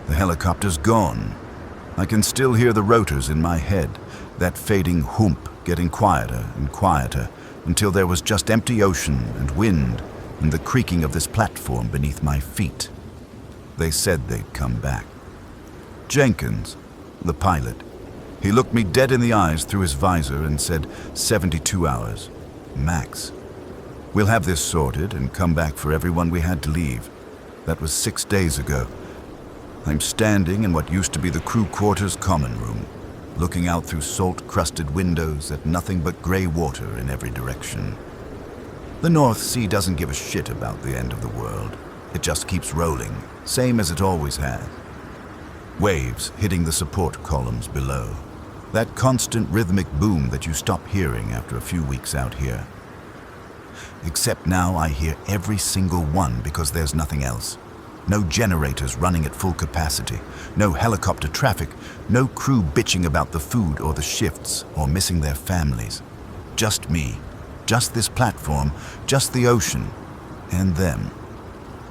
The helicopter's gone. I can still hear the rotors in my head, that fading whoomp getting quieter and quieter until there was just empty ocean and wind and the creaking of this platform beneath my feet. They said they'd come back. Jenkins, the pilot, he looked me dead in the eyes through his visor and said 72 hours, max. We'll have this sorted and come back for everyone we had to leave. That was 6 days ago. I'm standing in what used to be the crew quarters common room, looking out through salt-crusted windows at nothing but gray water in every direction. The North Sea doesn't give a shit about the end of the world. It just keeps rolling, same as it always has. Waves hitting the support columns below. That constant rhythmic boom that you stop hearing after a few weeks out here. Except now I hear every single one because there's nothing else. No generators running at full capacity, no helicopter traffic, no crew bitching about the food or the shifts or missing their families. Just me, just this platform, just the ocean, and them.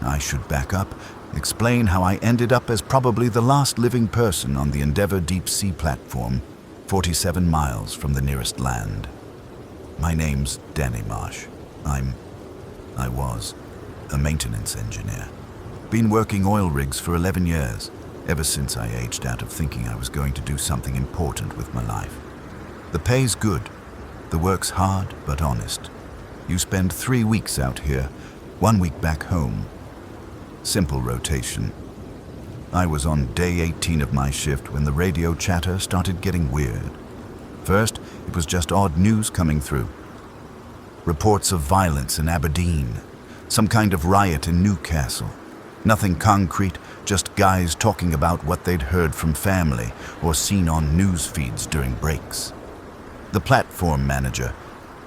I should back up, explain how I ended up as probably the last living person on the Endeavour deep sea platform, 47 miles from the nearest land. My name's Danny Marsh. I was a maintenance engineer. Been working oil rigs for 11 years, ever since I aged out of thinking I was going to do something important with my life. The pay's good, the work's hard but honest. You spend 3 weeks out here, 1 week back home. Simple rotation. I was on day 18 of my shift when the radio chatter started getting weird. First, it was just odd news coming through. Reports of violence in Aberdeen, some kind of riot in Newcastle. Nothing concrete, just guys talking about what they'd heard from family or seen on news feeds during breaks. The platform manager,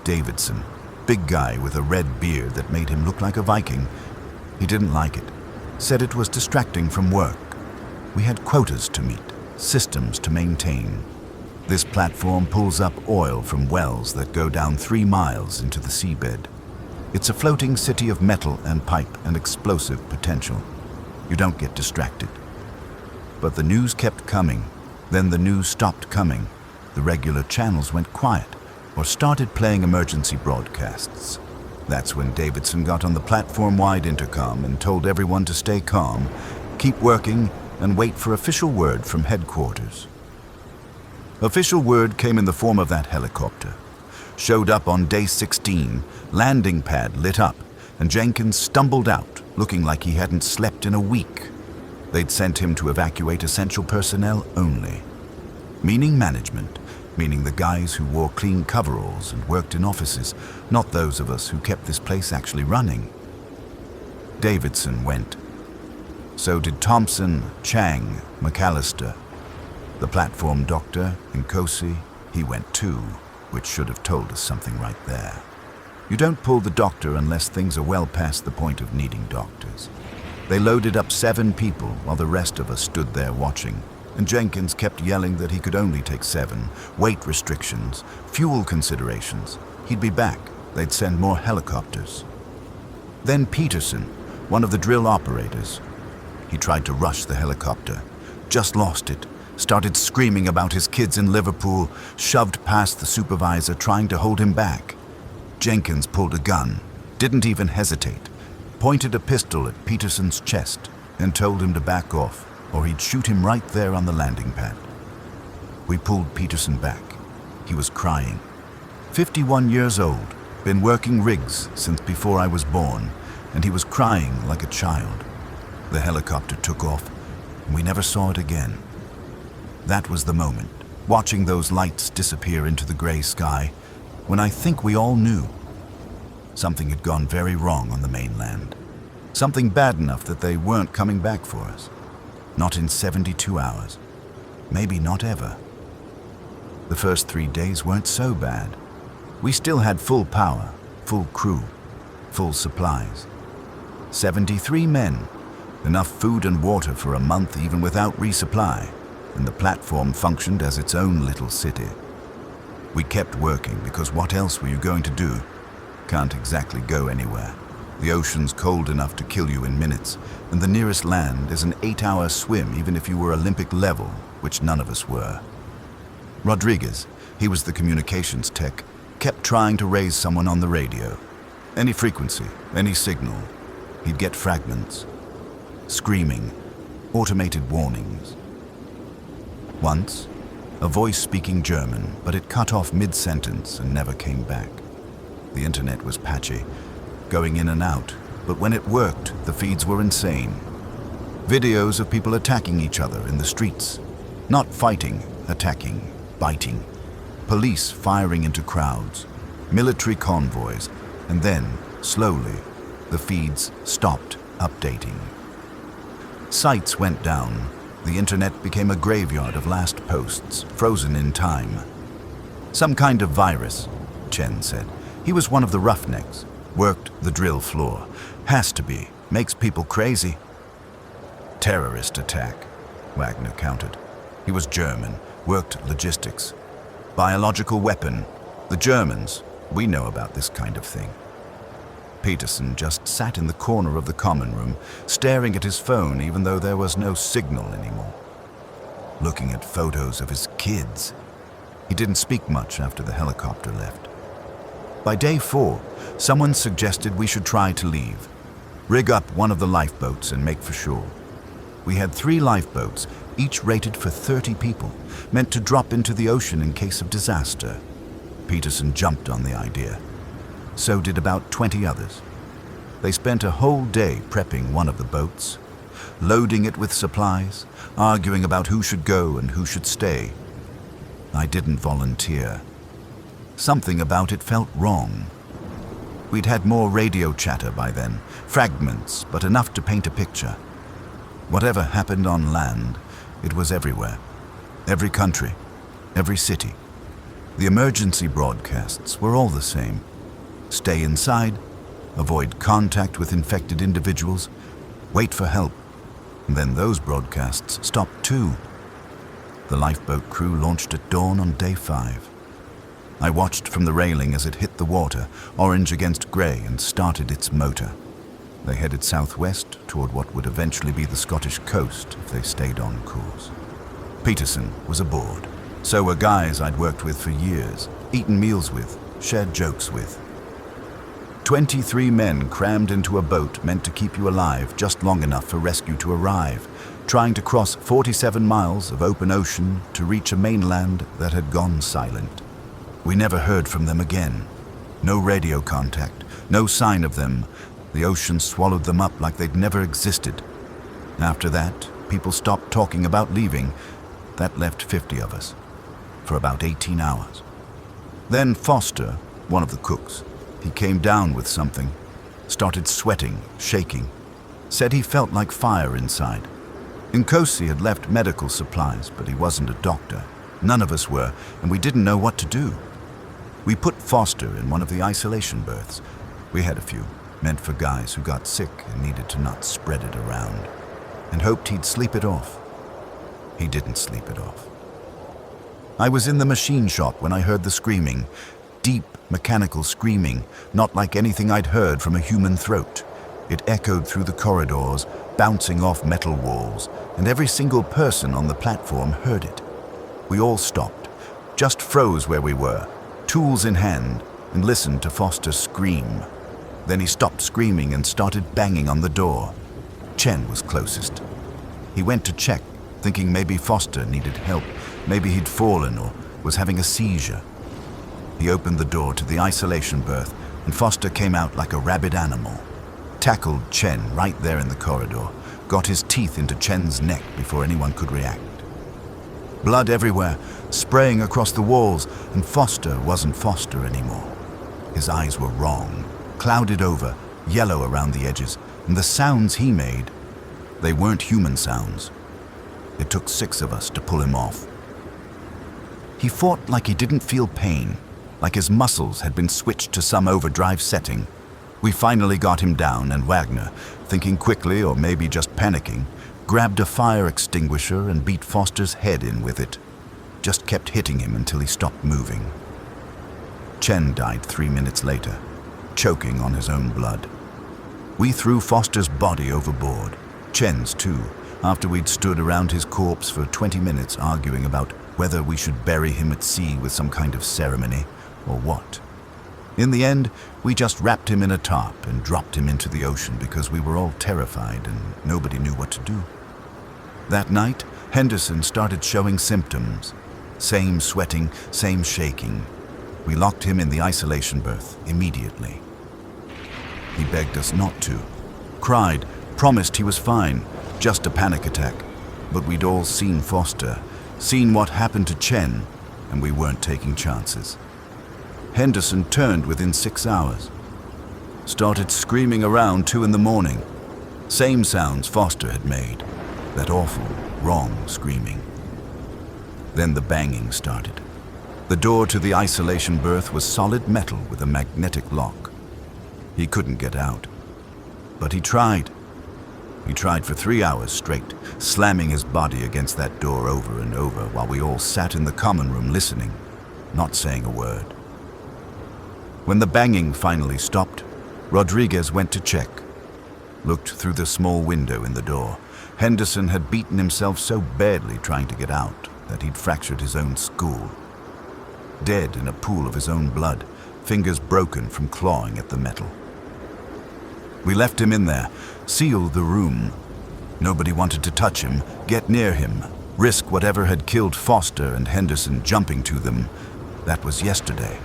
Davidson, big guy with a red beard that made him look like a Viking, he didn't like it, said it was distracting from work. We had quotas to meet, systems to maintain. This platform pulls up oil from wells that go down 3 miles into the seabed. It's a floating city of metal and pipe and explosive potential. You don't get distracted. But the news kept coming. Then the news stopped coming. The regular channels went quiet or started playing emergency broadcasts. That's when Davidson got on the platform-wide intercom and told everyone to stay calm, keep working, and wait for official word from headquarters. Official word came in the form of that helicopter. Showed up on day 16, landing pad lit up, and Jenkins stumbled out, looking like he hadn't slept in a week. They'd sent him to evacuate essential personnel only. Meaning management, meaning the guys who wore clean coveralls and worked in offices, not those of us who kept this place actually running. Davidson went. So did Thompson, Chang, McAllister. The platform doctor, Nkosi, he went too, which should have told us something right there. You don't pull the doctor unless things are well past the point of needing doctors. They loaded up 7 people while the rest of us stood there watching, and Jenkins kept yelling that he could only take 7, weight restrictions, fuel considerations. He'd be back. They'd send more helicopters. Then Peterson, one of the drill operators. He tried to rush the helicopter, just lost it, started screaming about his kids in Liverpool, shoved past the supervisor trying to hold him back. Jenkins pulled a gun, didn't even hesitate, pointed a pistol at Peterson's chest and told him to back off or he'd shoot him right there on the landing pad. We pulled Peterson back. He was crying. 51 years old, been working rigs since before I was born, and he was crying like a child. The helicopter took off, and we never saw it again. That was the moment, watching those lights disappear into the gray sky, when I think we all knew. Something had gone very wrong on the mainland. Something bad enough that they weren't coming back for us. Not in 72 hours. Maybe not ever. The first 3 days weren't so bad. We still had full power, full crew, full supplies. 73 men, enough food and water for a month even without resupply, and the platform functioned as its own little city. We kept working because what else were you going to do? Can't exactly go anywhere. The ocean's cold enough to kill you in minutes, and the nearest land is an 8-hour swim even if you were Olympic level, which none of us were. Rodriguez, he was the communications tech, kept trying to raise someone on the radio. Any frequency, any signal. He'd get fragments. Screaming. Automated warnings. Once, a voice speaking German, but it cut off mid-sentence and never came back. The internet was patchy, going in and out, but when it worked, the feeds were insane. Videos of people attacking each other in the streets. Not fighting, attacking, biting. Police firing into crowds. Military convoys. And then, slowly, the feeds stopped updating. Sites went down. The internet became a graveyard of last posts, frozen in time. Some kind of virus, Chen said. He was one of the roughnecks. Worked the drill floor. Has to be. Makes people crazy. Terrorist attack, Wagner countered. He was German. Worked logistics. Biological weapon. The Germans. We know about this kind of thing. Peterson just sat in the corner of the common room, staring at his phone even though there was no signal anymore. Looking at photos of his kids. He didn't speak much after the helicopter left. By day 4, someone suggested we should try to leave. Rig up one of the lifeboats and make for shore. We had 3 lifeboats, each rated for 30 people, meant to drop into the ocean in case of disaster. Peterson jumped on the idea. So did about 20 others. They spent a whole day prepping one of the boats, loading it with supplies, arguing about who should go and who should stay. I didn't volunteer. Something about it felt wrong. We'd had more radio chatter by then, fragments, but enough to paint a picture. Whatever happened on land, it was everywhere. Every country, every city. The emergency broadcasts were all the same. Stay inside, avoid contact with infected individuals, wait for help. And then those broadcasts stopped too. The lifeboat crew launched at dawn on day 5. I watched from the railing as it hit the water, orange against grey, and started its motor. They headed southwest toward what would eventually be the Scottish coast if they stayed on course. Peterson was aboard. So were guys I'd worked with for years, eaten meals with, shared jokes with. 23 men crammed into a boat meant to keep you alive just long enough for rescue to arrive, trying to cross 47 miles of open ocean to reach a mainland that had gone silent. We never heard from them again. No radio contact, no sign of them. The ocean swallowed them up like they'd never existed. After that, people stopped talking about leaving. That left 50 of us, for about 18 hours. Then Foster, one of the cooks, he came down with something, started sweating, shaking, said he felt like fire inside. Nkosi had left medical supplies, but he wasn't a doctor. None of us were, and we didn't know what to do. We put Foster in one of the isolation berths. We had a few, meant for guys who got sick and needed to not spread it around, and hoped he'd sleep it off. He didn't sleep it off. I was in the machine shop when I heard the screaming. Deep, mechanical screaming, not like anything I'd heard from a human throat. It echoed through the corridors, bouncing off metal walls, and every single person on the platform heard it. We all stopped, just froze where we were, tools in hand, and listened to Foster scream. Then he stopped screaming and started banging on the door. Chen was closest. He went to check, thinking maybe Foster needed help, maybe he'd fallen or was having a seizure. He opened the door to the isolation berth, and Foster came out like a rabid animal. Tackled Chen right there in the corridor, got his teeth into Chen's neck before anyone could react. Blood everywhere, spraying across the walls, and Foster wasn't Foster anymore. His eyes were wrong, clouded over, yellow around the edges, and the sounds he made, they weren't human sounds. It took 6 of us to pull him off. He fought like he didn't feel pain, like his muscles had been switched to some overdrive setting. We finally got him down, and Wagner, thinking quickly or maybe just panicking, grabbed a fire extinguisher and beat Foster's head in with it. Just kept hitting him until he stopped moving. Chen died 3 minutes later, choking on his own blood. We threw Foster's body overboard, Chen's too, after we'd stood around his corpse for 20 minutes arguing about whether we should bury him at sea with some kind of ceremony or what. In the end, we just wrapped him in a tarp and dropped him into the ocean because we were all terrified and nobody knew what to do. That night, Henderson started showing symptoms. Same sweating, same shaking. We locked him in the isolation berth immediately. He begged us not to. Cried, promised he was fine, just a panic attack. But we'd all seen Foster, seen what happened to Chen, and we weren't taking chances. Henderson turned within 6 hours. Started screaming around 2 a.m. Same sounds Foster had made. That awful, wrong screaming. Then the banging started. The door to the isolation berth was solid metal with a magnetic lock. He couldn't get out. But he tried. He tried for 3 hours straight, slamming his body against that door over and over while we all sat in the common room listening, not saying a word. When the banging finally stopped, Rodriguez went to check. Looked through the small window in the door. Henderson had beaten himself so badly trying to get out that he'd fractured his own skull. Dead in a pool of his own blood, fingers broken from clawing at the metal. We left him in there, sealed the room. Nobody wanted to touch him, get near him, risk whatever had killed Foster and Henderson jumping to them. That was yesterday.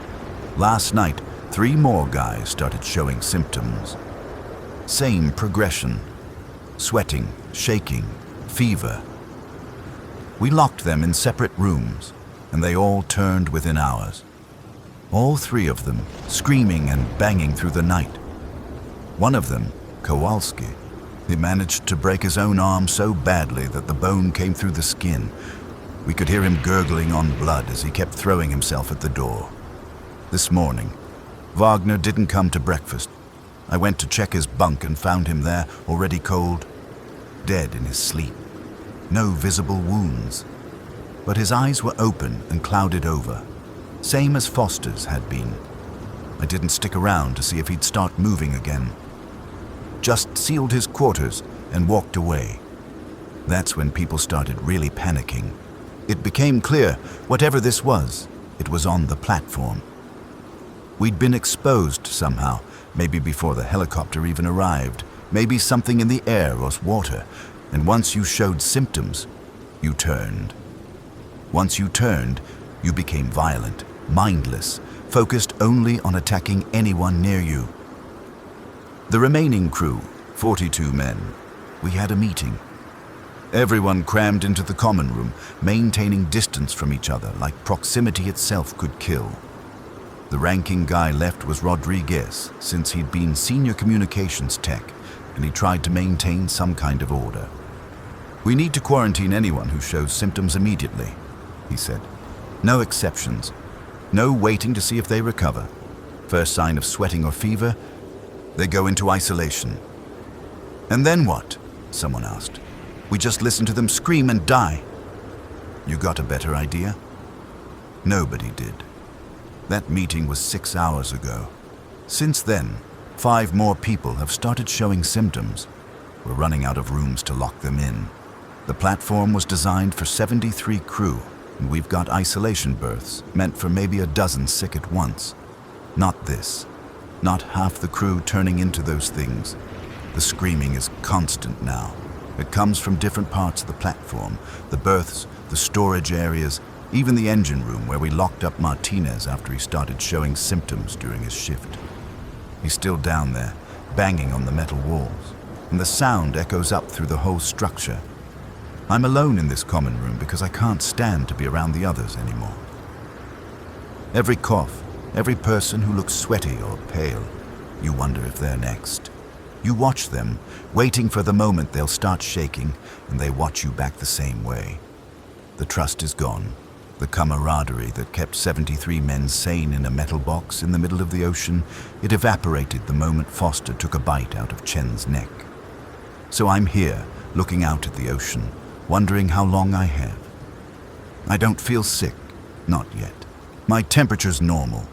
Last night, 3 more guys started showing symptoms. Same progression. Sweating, shaking, fever. We locked them in separate rooms, and they all turned within hours. All 3 of them, screaming and banging through the night. One of them, Kowalski, he managed to break his own arm so badly that the bone came through the skin. We could hear him gurgling on blood as he kept throwing himself at the door. This morning, Wagner didn't come to breakfast. I went to check his bunk and found him there, already cold, dead in his sleep. No visible wounds. But his eyes were open and clouded over, same as Foster's had been. I didn't stick around to see if he'd start moving again. Just sealed his quarters and walked away. That's when people started really panicking. It became clear, whatever this was, it was on the platform. We'd been exposed somehow, maybe before the helicopter even arrived, maybe something in the air or water, and once you showed symptoms, you turned. Once you turned, you became violent, mindless, focused only on attacking anyone near you. The remaining crew, 42 men, we had a meeting. Everyone crammed into the common room, maintaining distance from each other like proximity itself could kill. The ranking guy left was Rodriguez, since he'd been senior communications tech, and he tried to maintain some kind of order. "We need to quarantine anyone who shows symptoms immediately," he said. "No exceptions. No waiting to see if they recover. First sign of sweating or fever, they go into isolation." "And then what?" someone asked. "We just listen to them scream and die." You got a better idea? Nobody did. That meeting was 6 hours ago. Since then, 5 more people have started showing symptoms. We're running out of rooms to lock them in. The platform was designed for 73 crew, and we've got isolation berths meant for maybe a dozen sick at once. Not this. Not half the crew turning into those things. The screaming is constant now. It comes from different parts of the platform, the berths, the storage areas, even the engine room where we locked up Martinez after he started showing symptoms during his shift. He's still down there, banging on the metal walls, and the sound echoes up through the whole structure. I'm alone in this common room because I can't stand to be around the others anymore. Every cough, every person who looks sweaty or pale, you wonder if they're next. You watch them, waiting for the moment they'll start shaking, and they watch you back the same way. The trust is gone. The camaraderie that kept 73 men sane in a metal box in the middle of the ocean, it evaporated the moment Foster took a bite out of Chen's neck. So I'm here, looking out at the ocean, wondering how long I have. I don't feel sick, not yet. My temperature's normal.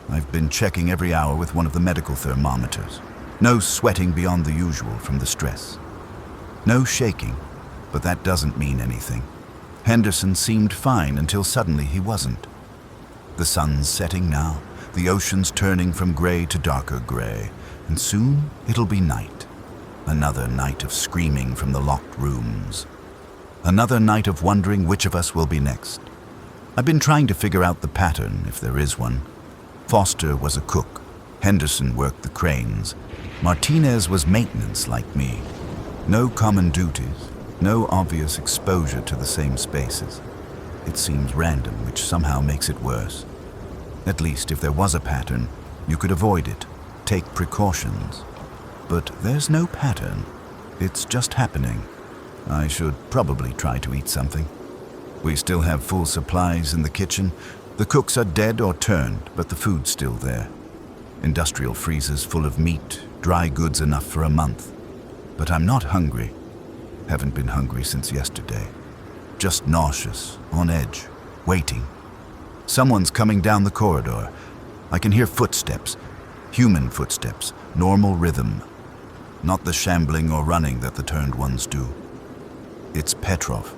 I've been checking every hour with one of the medical thermometers. No sweating beyond the usual from the stress. No shaking, but that doesn't mean anything. Henderson seemed fine until suddenly he wasn't. The sun's setting now, the ocean's turning from gray to darker gray, and soon it'll be night. Another night of screaming from the locked rooms. Another night of wondering which of us will be next. I've been trying to figure out the pattern, if there is one. Foster was a cook. Henderson worked the cranes. Martinez was maintenance like me. No common duties, no obvious exposure to the same spaces. It seems random, which somehow makes it worse. At least if there was a pattern, you could avoid it, take precautions. But there's no pattern. It's just happening. I should probably try to eat something. We still have full supplies in the kitchen. The cooks are dead or turned, but the food's still there. Industrial freezers full of meat, dry goods enough for a month. But I'm not hungry. Haven't been hungry since yesterday. Just nauseous, on edge, waiting. Someone's coming down the corridor. I can hear footsteps, human footsteps, normal rhythm. Not the shambling or running that the turned ones do. It's Petrov.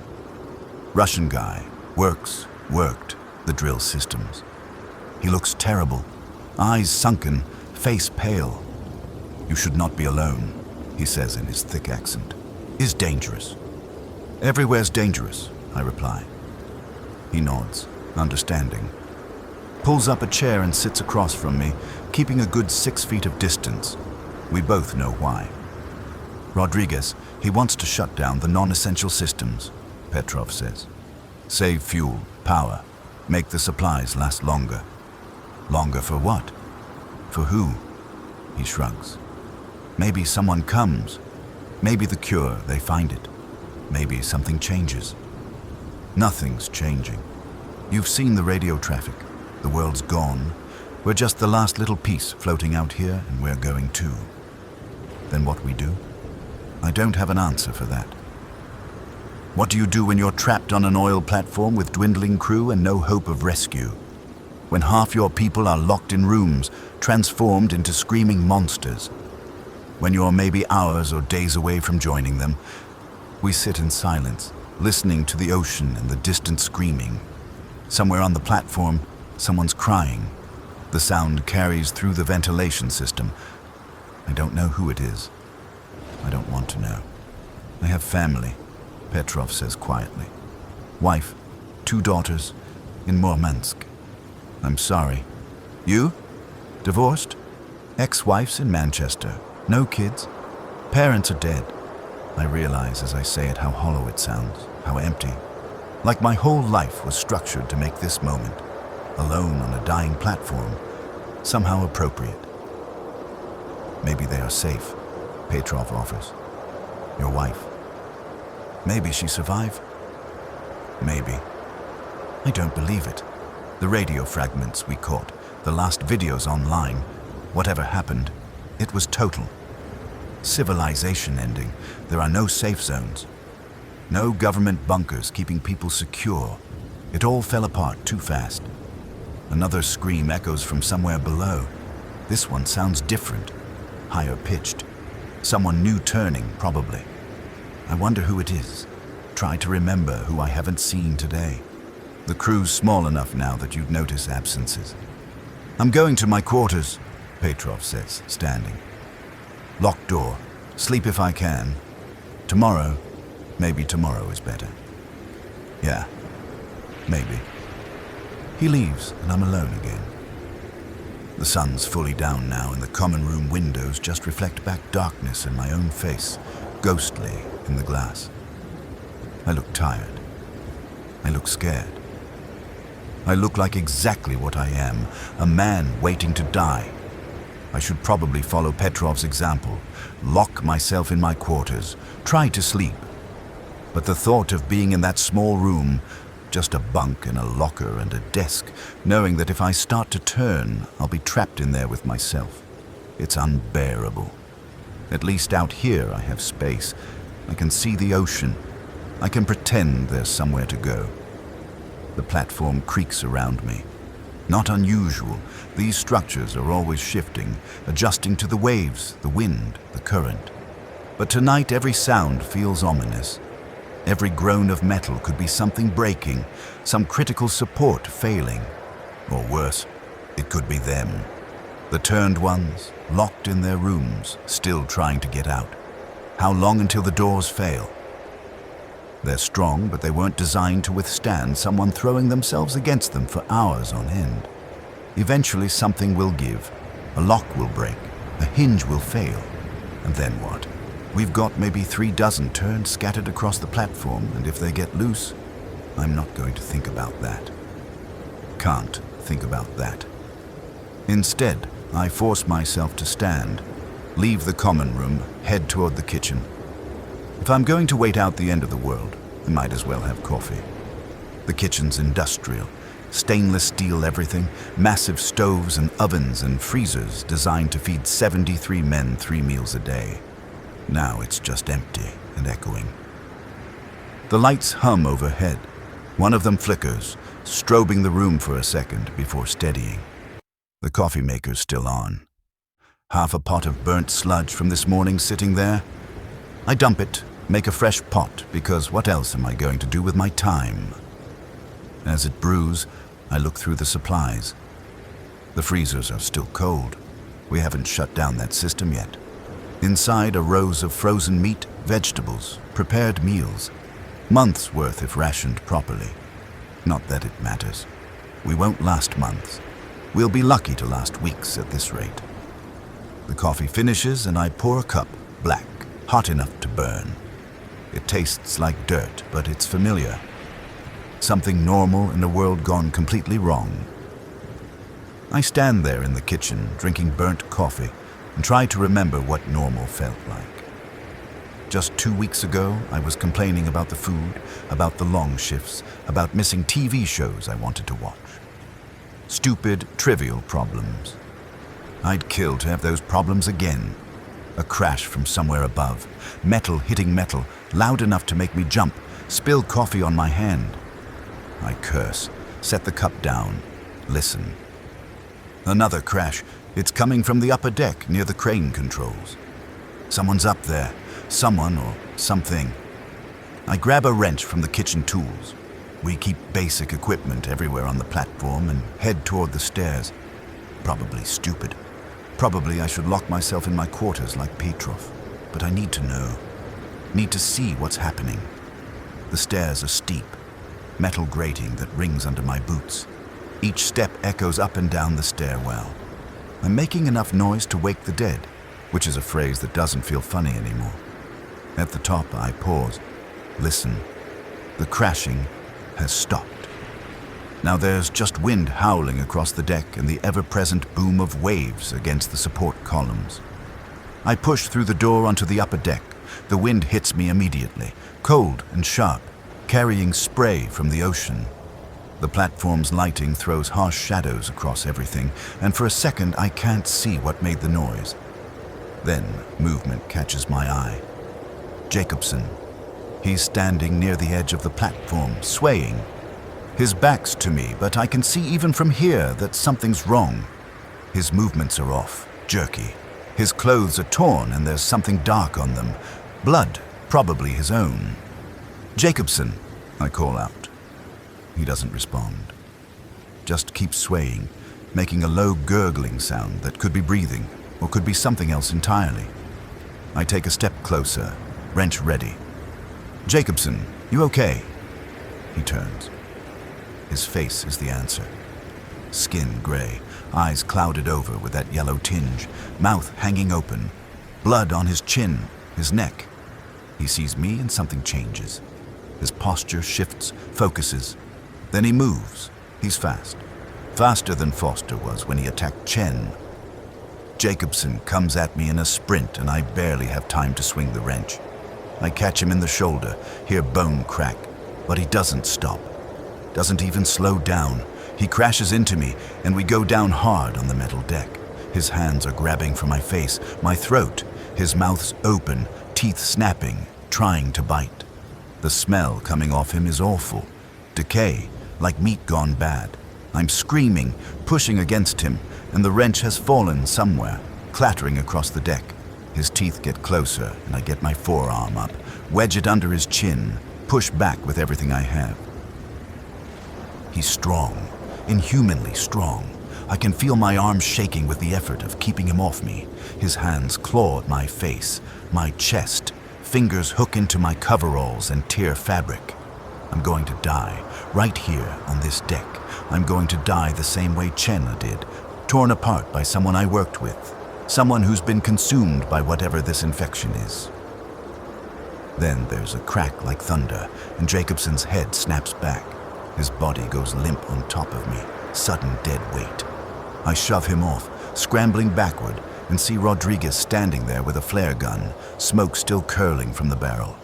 Russian guy, worked the drill systems. He looks terrible, eyes sunken, face pale. You should not be alone, he says in his thick accent. Is dangerous. Everywhere's dangerous, I reply. He nods, understanding. Pulls up a chair and sits across from me, keeping a good 6 feet of distance. We both know why. Rodriguez, he wants to shut down the non-essential systems, Petrov says. Save fuel, power, make the supplies last longer. Longer for what? For who? He shrugs. Maybe someone comes. Maybe the cure, they find it. Maybe something changes. Nothing's changing. You've seen the radio traffic. The world's gone. We're just the last little piece floating out here, and we're going too. Then what we do? I don't have an answer for that. What do you do when you're trapped on an oil platform with dwindling crew and no hope of rescue? When half your people are locked in rooms, transformed into screaming monsters? When you're maybe hours or days away from joining them? We sit in silence, listening to the ocean and the distant screaming. Somewhere on the platform, someone's crying. The sound carries through the ventilation system. I don't know who it is. I don't want to know. I have family, Petrov says quietly. Wife, 2 daughters, in Murmansk. I'm sorry. You? Divorced? Ex-wife's in Manchester. No kids. Parents are dead. I realize as I say it how hollow it sounds, how empty. Like my whole life was structured to make this moment, alone on a dying platform, somehow appropriate. Maybe they are safe, Petrov offers. Your wife. Maybe she survived. Maybe. I don't believe it. The radio fragments we caught, the last videos online, whatever happened, it was total. Civilization ending. There are no safe zones. No government bunkers keeping people secure. It all fell apart too fast. Another scream echoes from somewhere below. This one sounds different, higher pitched. Someone new turning, probably. I wonder who it is. Try to remember who I haven't seen today. The crew's small enough now that you'd notice absences. I'm going to my quarters, Petrov says, standing. Locked door. Sleep if I can. Tomorrow, maybe tomorrow is better. Yeah, maybe. He leaves and I'm alone again. The sun's fully down now and the common room windows just reflect back darkness in my own face, ghostly in the glass. I look tired. I look scared. I look like exactly what I am, a man waiting to die. I should probably follow Petrov's example, lock myself in my quarters, try to sleep. But the thought of being in that small room, just a bunk and a locker and a desk, knowing that if I start to turn, I'll be trapped in there with myself. It's unbearable. At least out here I have space. I can see the ocean. I can pretend there's somewhere to go. The platform creaks around me. Not unusual, these structures are always shifting, adjusting to the waves, the wind, the current. But tonight every sound feels ominous. Every groan of metal could be something breaking, some critical support failing. Or worse, it could be them. The turned ones, locked in their rooms, still trying to get out. How long until the doors fail? They're strong, but they weren't designed to withstand someone throwing themselves against them for hours on end. Eventually something will give. A lock will break. A hinge will fail. And then what? We've got maybe 3 dozen turned scattered across the platform, and if they get loose, I'm not going to think about that. Can't think about that. Instead, I force myself to stand, leave the common room, head toward the kitchen. If I'm going to wait out the end of the world, I might as well have coffee. The kitchen's industrial. Stainless steel everything, massive stoves and ovens and freezers designed to feed 73 men 3 meals a day. Now it's just empty and echoing. The lights hum overhead. One of them flickers, strobing the room for a second before steadying. The coffee maker's still on. Half a pot of burnt sludge from this morning sitting there. I dump it, make a fresh pot, because what else am I going to do with my time? As it brews, I look through the supplies. The freezers are still cold. We haven't shut down that system yet. Inside are rows of frozen meat, vegetables, prepared meals. Months' worth if rationed properly. Not that it matters. We won't last months. We'll be lucky to last weeks at this rate. The coffee finishes and I pour a cup, black, hot enough to burn. It tastes like dirt, but it's familiar. Something normal in a world gone completely wrong. I stand there in the kitchen, drinking burnt coffee, and try to remember what normal felt like. Just 2 weeks ago, I was complaining about the food, about the long shifts, about missing TV shows I wanted to watch. Stupid, trivial problems. I'd kill to have those problems again. A crash from somewhere above, metal hitting metal, loud enough to make me jump, spill coffee on my hand. I curse, set the cup down, listen. Another crash. It's coming from the upper deck near the crane controls. Someone's up there. Someone or something. I grab a wrench from the kitchen tools. We keep basic equipment everywhere on the platform and head toward the stairs. Probably stupid. Probably I should lock myself in my quarters like Petrov. But I need to know. Need to see what's happening. The stairs are steep. Metal grating that rings under my boots. Each step echoes up and down the stairwell. I'm making enough noise to wake the dead, which is a phrase that doesn't feel funny anymore. At the top, I pause, listen. The crashing has stopped. Now there's just wind howling across the deck and the ever-present boom of waves against the support columns. I push through the door onto the upper deck. The wind hits me immediately, cold and sharp, carrying spray from the ocean. The platform's lighting throws harsh shadows across everything, and for a second I can't see what made the noise. Then movement catches my eye. Jacobson. He's standing near the edge of the platform, swaying. His back's to me, but I can see even from here that something's wrong. His movements are off, jerky. His clothes are torn and there's something dark on them. Blood, probably his own. Jacobson, I call out. He doesn't respond. Just keeps swaying, making a low gurgling sound that could be breathing or could be something else entirely. I take a step closer, wrench ready. Jacobson, you okay? He turns. His face is the answer. Skin gray, eyes clouded over with that yellow tinge, mouth hanging open, blood on his chin, his neck. He sees me and something changes. His posture shifts, focuses. Then he moves. He's fast. Faster than Foster was when he attacked Chen. Jacobson comes at me in a sprint and I barely have time to swing the wrench. I catch him in the shoulder, hear bone crack, but he doesn't stop. Doesn't even slow down. He crashes into me and we go down hard on the metal deck. His hands are grabbing for my face, my throat. His mouth's open, teeth snapping, trying to bite. The smell coming off him is awful. Decay, like meat gone bad. I'm screaming, pushing against him, and the wrench has fallen somewhere, clattering across the deck. His teeth get closer, and I get my forearm up, wedge it under his chin, push back with everything I have. He's strong, inhumanly strong. I can feel my arms shaking with the effort of keeping him off me. His hands claw at my face, my chest, fingers hook into my coveralls and tear fabric. I'm going to die, right here on this deck. I'm going to die the same way Chenna did, torn apart by someone I worked with, someone who's been consumed by whatever this infection is. Then there's a crack like thunder, and Jacobson's head snaps back. His body goes limp on top of me, sudden dead weight. I shove him off, scrambling backward, and see Rodriguez standing there with a flare gun, smoke still curling from the barrel.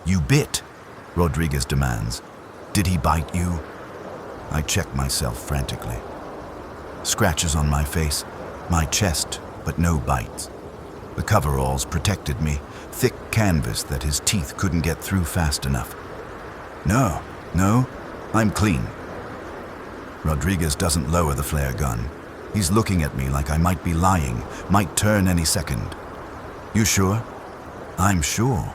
"You bit," Rodriguez demands. "Did he bite you?" I check myself frantically. Scratches on my face, my chest, but no bites. The coveralls protected me, thick canvas that his teeth couldn't get through fast enough. No, I'm clean." Rodriguez doesn't lower the flare gun. He's looking at me like I might be lying, might turn any second. "You sure?" "I'm sure."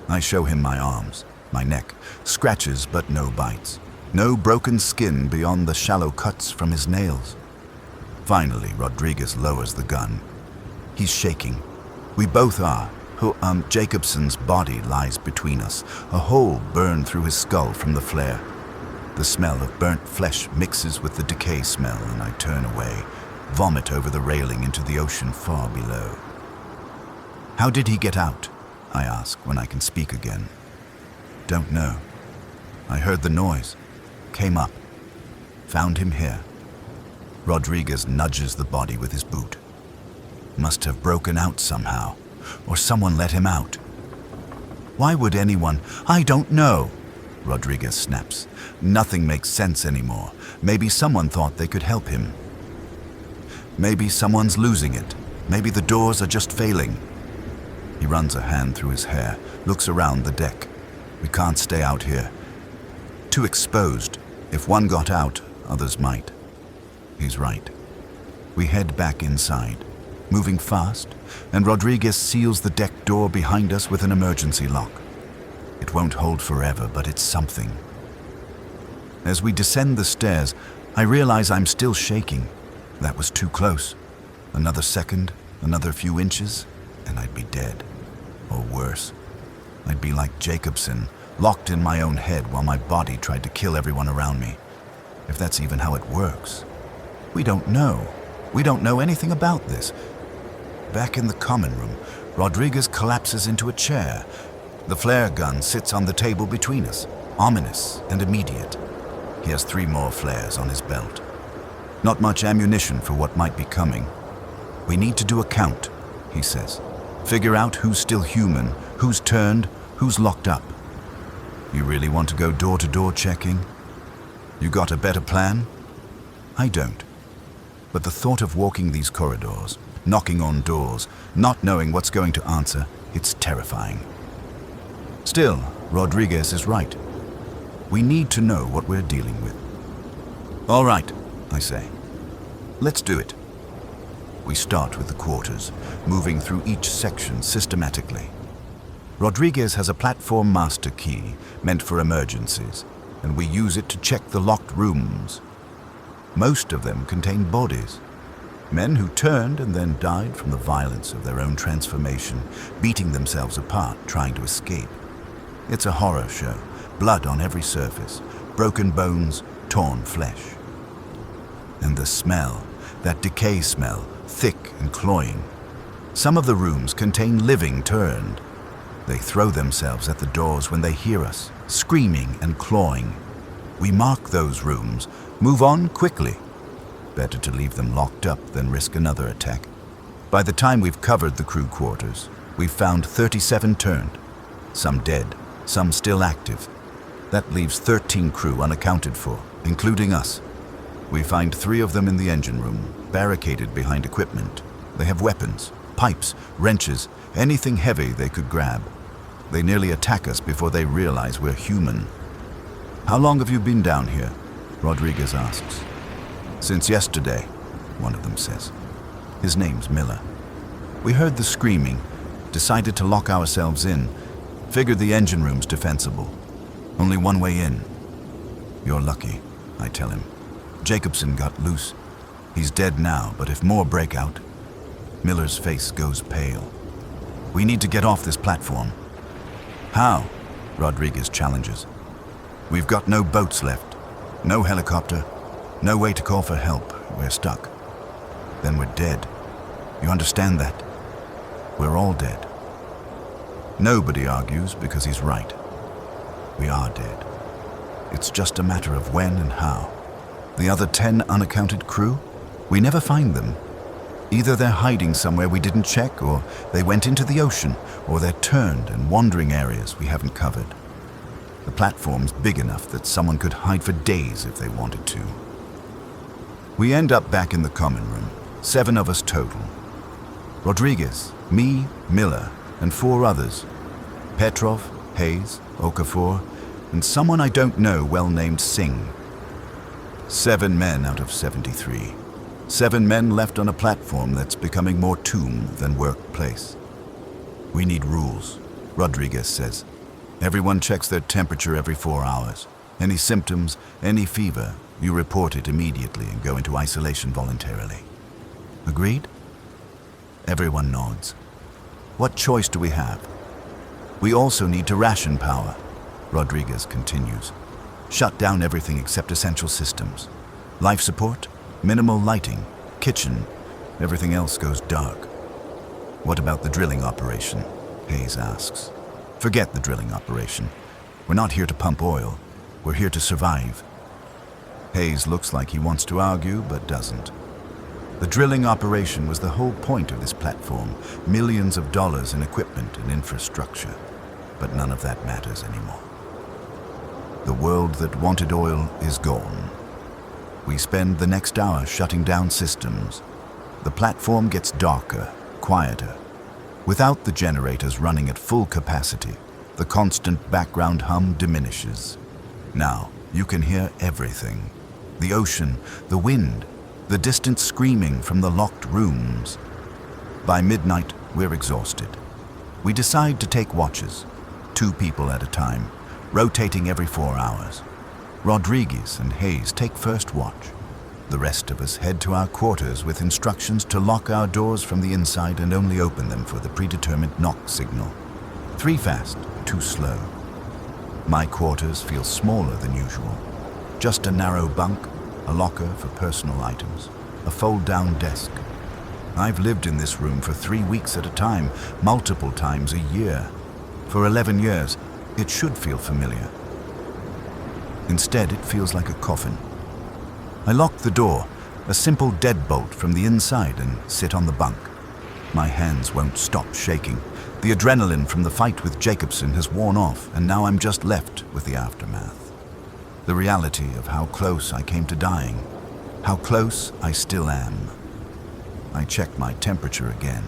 I show him my arms, my neck, scratches but no bites. No broken skin beyond the shallow cuts from his nails. Finally, Rodriguez lowers the gun. He's shaking. We both are. Jacobson's body lies between us, a hole burned through his skull from the flare. The smell of burnt flesh mixes with the decay smell, and I turn away, vomit over the railing into the ocean far below. "How did he get out?" I ask when I can speak again. "Don't know. I heard the noise, came up, found him here." Rodriguez nudges the body with his boot. "Must have broken out somehow, or someone let him out." "Why would anyone?" "I don't know," Rodriguez snaps. "Nothing makes sense anymore. Maybe someone thought they could help him. Maybe someone's losing it. Maybe the doors are just failing." He runs a hand through his hair, looks around the deck. "We can't stay out here. Too exposed. If one got out, others might." He's right. We head back inside, moving fast, and Rodriguez seals the deck door behind us with an emergency lock. It won't hold forever, but it's something. As we descend the stairs, I realize I'm still shaking. That was too close. Another second, another few inches, and I'd be dead. Or worse. I'd be like Jacobson, locked in my own head while my body tried to kill everyone around me. If that's even how it works. We don't know. We don't know anything about this. Back in the common room, Rodriguez collapses into a chair. The flare gun sits on the table between us, ominous and immediate. He has 3 more flares on his belt. Not much ammunition for what might be coming. "We need to do a count," he says. "Figure out who's still human, who's turned, who's locked up." "You really want to go door-to-door checking? You got a better plan?" I don't. But the thought of walking these corridors, knocking on doors, not knowing what's going to answer, it's terrifying. Still, Rodriguez is right. We need to know what we're dealing with. "All right," I say. "Let's do it." We start with the quarters, moving through each section systematically. Rodriguez has a platform master key meant for emergencies, and we use it to check the locked rooms. Most of them contain bodies. Men who turned and then died from the violence of their own transformation, beating themselves apart, trying to escape. It's a horror show, blood on every surface, broken bones, torn flesh. And the smell, that decay smell, thick and cloying. Some of the rooms contain living turned. They throw themselves at the doors when they hear us, screaming and clawing. We mark those rooms, move on quickly. Better to leave them locked up than risk another attack. By the time we've covered the crew quarters, we've found 37 turned, some dead, some still active. That leaves 13 crew unaccounted for, including us. We find 3 of them in the engine room, barricaded behind equipment. They have weapons, pipes, wrenches, anything heavy they could grab. They nearly attack us before they realize we're human. "How long have you been down here?" Rodriguez asks. Since yesterday, one of them says. His name's Miller. We heard the screaming, decided to lock ourselves in, figured the engine room's defensible. Only one way in. You're lucky, I tell him. Jacobson got loose. He's dead now, but if more break out... Miller's face goes pale. We need to get off this platform. How? Rodriguez challenges. We've got no boats left, no helicopter, no way to call for help. We're stuck. Then we're dead. You understand that? We're all dead. Nobody argues because he's right. We are dead. It's just a matter of when and how. The other 10 unaccounted crew? We never find them. Either they're hiding somewhere we didn't check, or they went into the ocean, or they're turned and wandering areas we haven't covered. The platform's big enough that someone could hide for days if they wanted to. We end up back in the common room, 7 of us total. Rodriguez, me, Miller, and 4 others. Petrov, Hayes, Okafor, and someone I don't know well named Singh. 7 men out of 73. 7 men left on a platform that's becoming more tomb than workplace. We need rules, Rodriguez says. Everyone checks their temperature every 4 hours. Any symptoms, any fever, you report it immediately and go into isolation voluntarily. Agreed? Everyone nods. What choice do we have? We also need to ration power, Rodriguez continues. Shut down everything except essential systems. Life support, minimal lighting, kitchen, everything else goes dark. What about the drilling operation? Hayes asks. Forget the drilling operation. We're not here to pump oil. We're here to survive. Hayes looks like he wants to argue, but doesn't. The drilling operation was the whole point of this platform, millions of dollars in equipment and infrastructure. But none of that matters anymore. The world that wanted oil is gone. We spend the next hour shutting down systems. The platform gets darker, quieter. Without the generators running at full capacity, the constant background hum diminishes. Now, you can hear everything. The ocean, the wind, the distant screaming from the locked rooms. By midnight, we're exhausted. We decide to take watches, 2 people at a time, rotating every 4 hours. Rodriguez and Hayes take first watch. The rest of us head to our quarters with instructions to lock our doors from the inside and only open them for the predetermined knock signal. 3 fast, 2 slow. My quarters feel smaller than usual. Just a narrow bunk, a locker for personal items, a fold-down desk. I've lived in this room for 3 weeks at a time, multiple times a year. For 11 years, it should feel familiar. Instead, it feels like a coffin. I lock the door, a simple deadbolt from the inside, and sit on the bunk. My hands won't stop shaking. The adrenaline from the fight with Jacobson has worn off, and now I'm just left with the aftermath. The reality of how close I came to dying, how close I still am. I check my temperature again.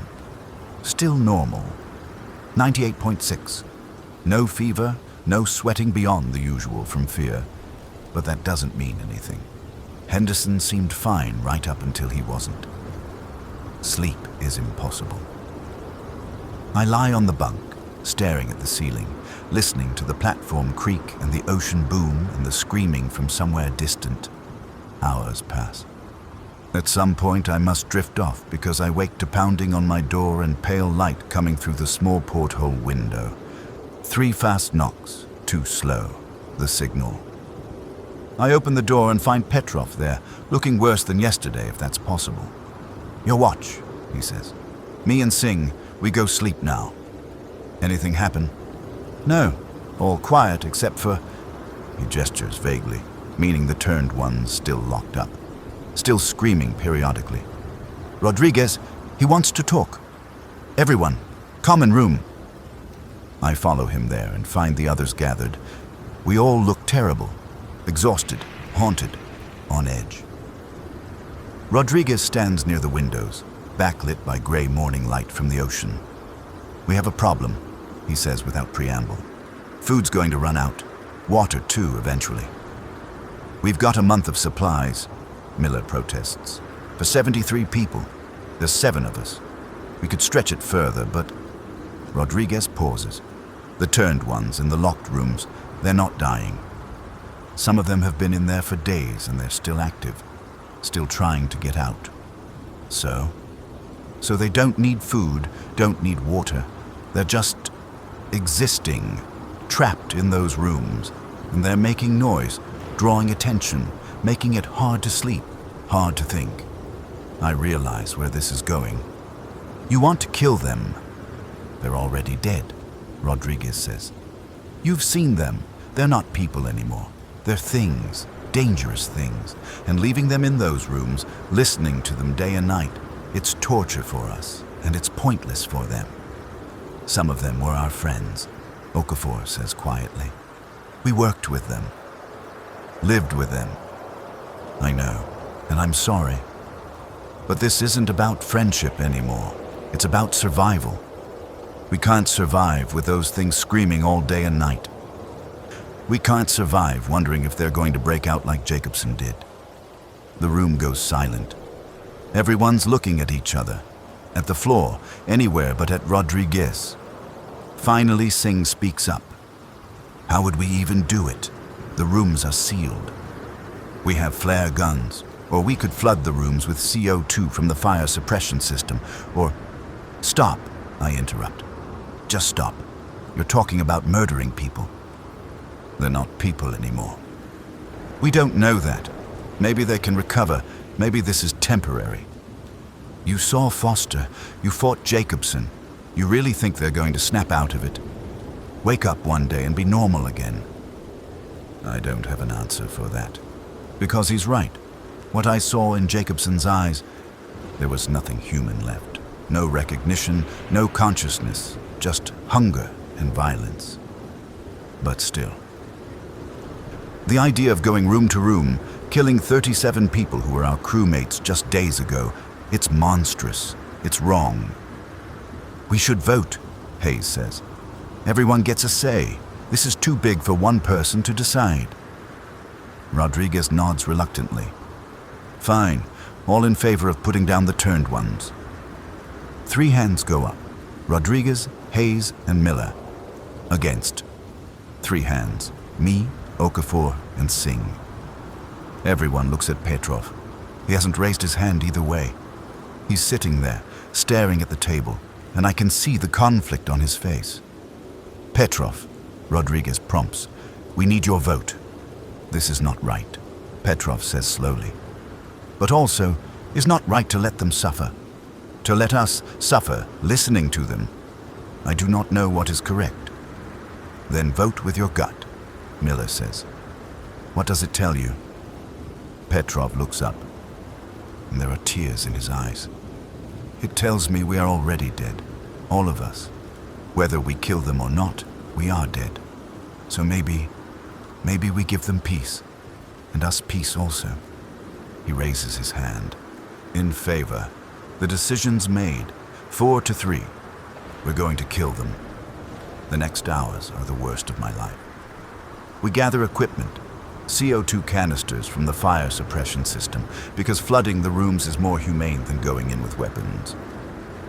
Still normal. 98.6. No fever, no sweating beyond the usual from fear. But that doesn't mean anything. Henderson seemed fine right up until he wasn't. Sleep is impossible. I lie on the bunk, staring at the ceiling, listening to the platform creak and the ocean boom and the screaming from somewhere distant. Hours pass. At some point I must drift off because I wake to pounding on my door and pale light coming through the small porthole window. 3 fast knocks, 2 slow, the signal. I open the door and find Petrov there, looking worse than yesterday if that's possible. Your watch, he says. Me and Singh, we go sleep now. Anything happen? No, all quiet except for... He gestures vaguely, meaning the turned one's still locked up, still screaming periodically. Rodriguez, he wants to talk. Everyone, common room. I follow him there and find the others gathered. We all look terrible, exhausted, haunted, on edge. Rodriguez stands near the windows, backlit by gray morning light from the ocean. We have a problem, he says without preamble. Food's going to run out. Water too, eventually. We've got a month of supplies, Miller protests. For 73 people. There's 7 of us. We could stretch it further, but... Rodriguez pauses. The turned ones in the locked rooms, they're not dying. Some of them have been in there for days and they're still active, still trying to get out. So they don't need food, don't need water. They're just existing, trapped in those rooms. And they're making noise, drawing attention, making it hard to sleep, hard to think. I realize where this is going. You want to kill them. They're already dead, Rodriguez says. You've seen them. They're not people anymore. They're things, dangerous things. And leaving them in those rooms, listening to them day and night, it's torture for us, and it's pointless for them. Some of them were our friends, Okafor says quietly. We worked with them, lived with them. I know, and I'm sorry. But this isn't about friendship anymore. It's about survival. We can't survive with those things screaming all day and night. We can't survive wondering if they're going to break out like Jacobson did. The room goes silent. Everyone's looking at each other, at the floor, anywhere but at Rodriguez. Finally, Singh speaks up. How would we even do it? The rooms are sealed. We have flare guns, or we could flood the rooms with CO2 from the fire suppression system, or... Stop, I interrupt. Just stop. You're talking about murdering people. They're not people anymore. We don't know that. Maybe they can recover. Maybe this is temporary. You saw Foster. You fought Jacobson. You really think they're going to snap out of it? Wake up one day and be normal again. I don't have an answer for that. Because he's right. What I saw in Jacobson's eyes, there was nothing human left. No recognition, no consciousness, just hunger and violence. But still. The idea of going room to room, killing 37 people who were our crewmates just days ago, it's monstrous. It's wrong. We should vote, Hayes says. Everyone gets a say. This is too big for one person to decide. Rodriguez nods reluctantly. Fine. All in favor of putting down the turned ones. 3 hands go up. Rodriguez, Hayes, and Miller. Against. 3 hands. Me, Okafor, and Singh. Everyone looks at Petrov. He hasn't raised his hand either way. He's sitting there, staring at the table, and I can see the conflict on his face. Petrov, Rodriguez prompts. We need your vote. This is not right, Petrov says slowly. But also, it's not right to let them suffer. To let us suffer listening to them. I do not know what is correct. Then vote with your gut, Miller says. What does it tell you? Petrov looks up, and there are tears in his eyes. It tells me we are already dead, all of us. Whether we kill them or not, we are dead. So maybe we give them peace, and us peace also. He raises his hand. In favor. The decision's made. 4-3. We're going to kill them. The next hours are the worst of my life. We gather equipment, CO2 canisters from the fire suppression system, because flooding the rooms is more humane than going in with weapons.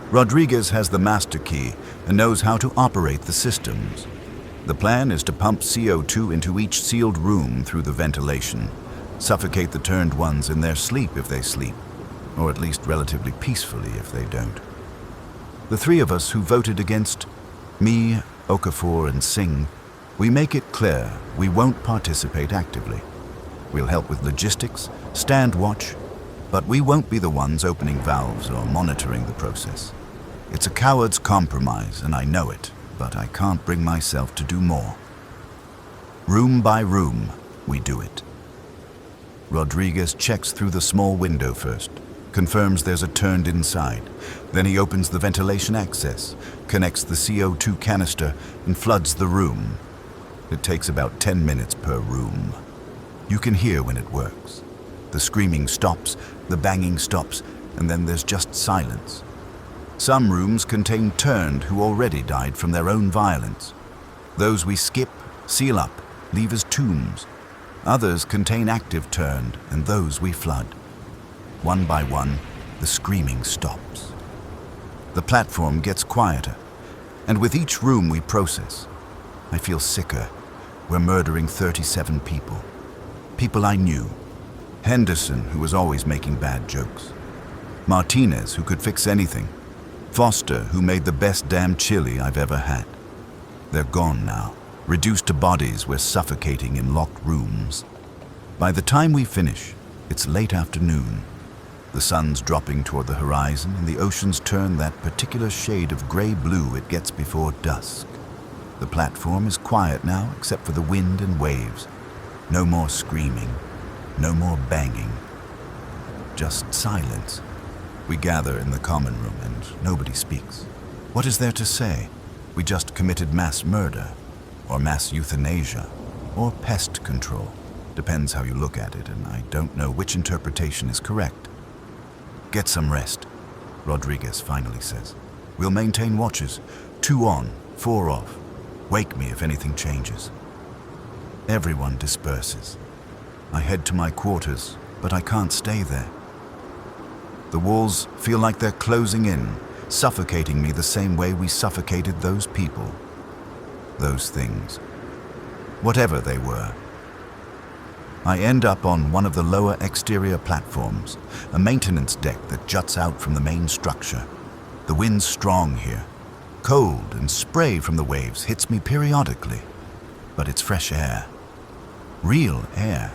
Rodriguez has the master key and knows how to operate the systems. The plan is to pump CO2 into each sealed room through the ventilation, suffocate the turned ones in their sleep if they sleep, or at least relatively peacefully if they don't. The 3 of us who voted against, me, Okafor, and Singh, we make it clear we won't participate actively. We'll help with logistics, stand watch, but we won't be the ones opening valves or monitoring the process. It's a coward's compromise, and I know it, but I can't bring myself to do more. Room by room, we do it. Rodriguez checks through the small window first, confirms there's a turned inside. Then he opens the ventilation access, connects the CO2 canister, and floods the room. It takes about 10 minutes per room. You can hear when it works. The screaming stops, the banging stops, and then there's just silence. Some rooms contain turned who already died from their own violence. Those we skip, seal up, leave as tombs. Others contain active turned, and those we flood. One by one, the screaming stops. The platform gets quieter, and with each room we process, I feel sicker. We're murdering 37 people. People I knew. Henderson, who was always making bad jokes. Martinez, who could fix anything. Foster, who made the best damn chili I've ever had. They're gone now. Reduced to bodies, we're suffocating in locked rooms. By the time we finish, it's late afternoon. The sun's dropping toward the horizon, and the oceans turn that particular shade of gray-blue it gets before dusk. The platform is quiet now, except for the wind and waves. No more screaming, no more banging. Just silence. We gather in the common room, and nobody speaks. What is there to say? We just committed mass murder, or mass euthanasia, or pest control. Depends how you look at it, and I don't know which interpretation is correct. Get some rest, Rodriguez finally says. We'll maintain watches, 2 on, 4 off. Wake me if anything changes. Everyone disperses. I head to my quarters, but I can't stay there. The walls feel like they're closing in, suffocating me the same way we suffocated those people. Those things. Whatever they were. I end up on one of the lower exterior platforms, a maintenance deck that juts out from the main structure. The wind's strong here. Cold and spray from the waves hits me periodically, but it's fresh air. Real air.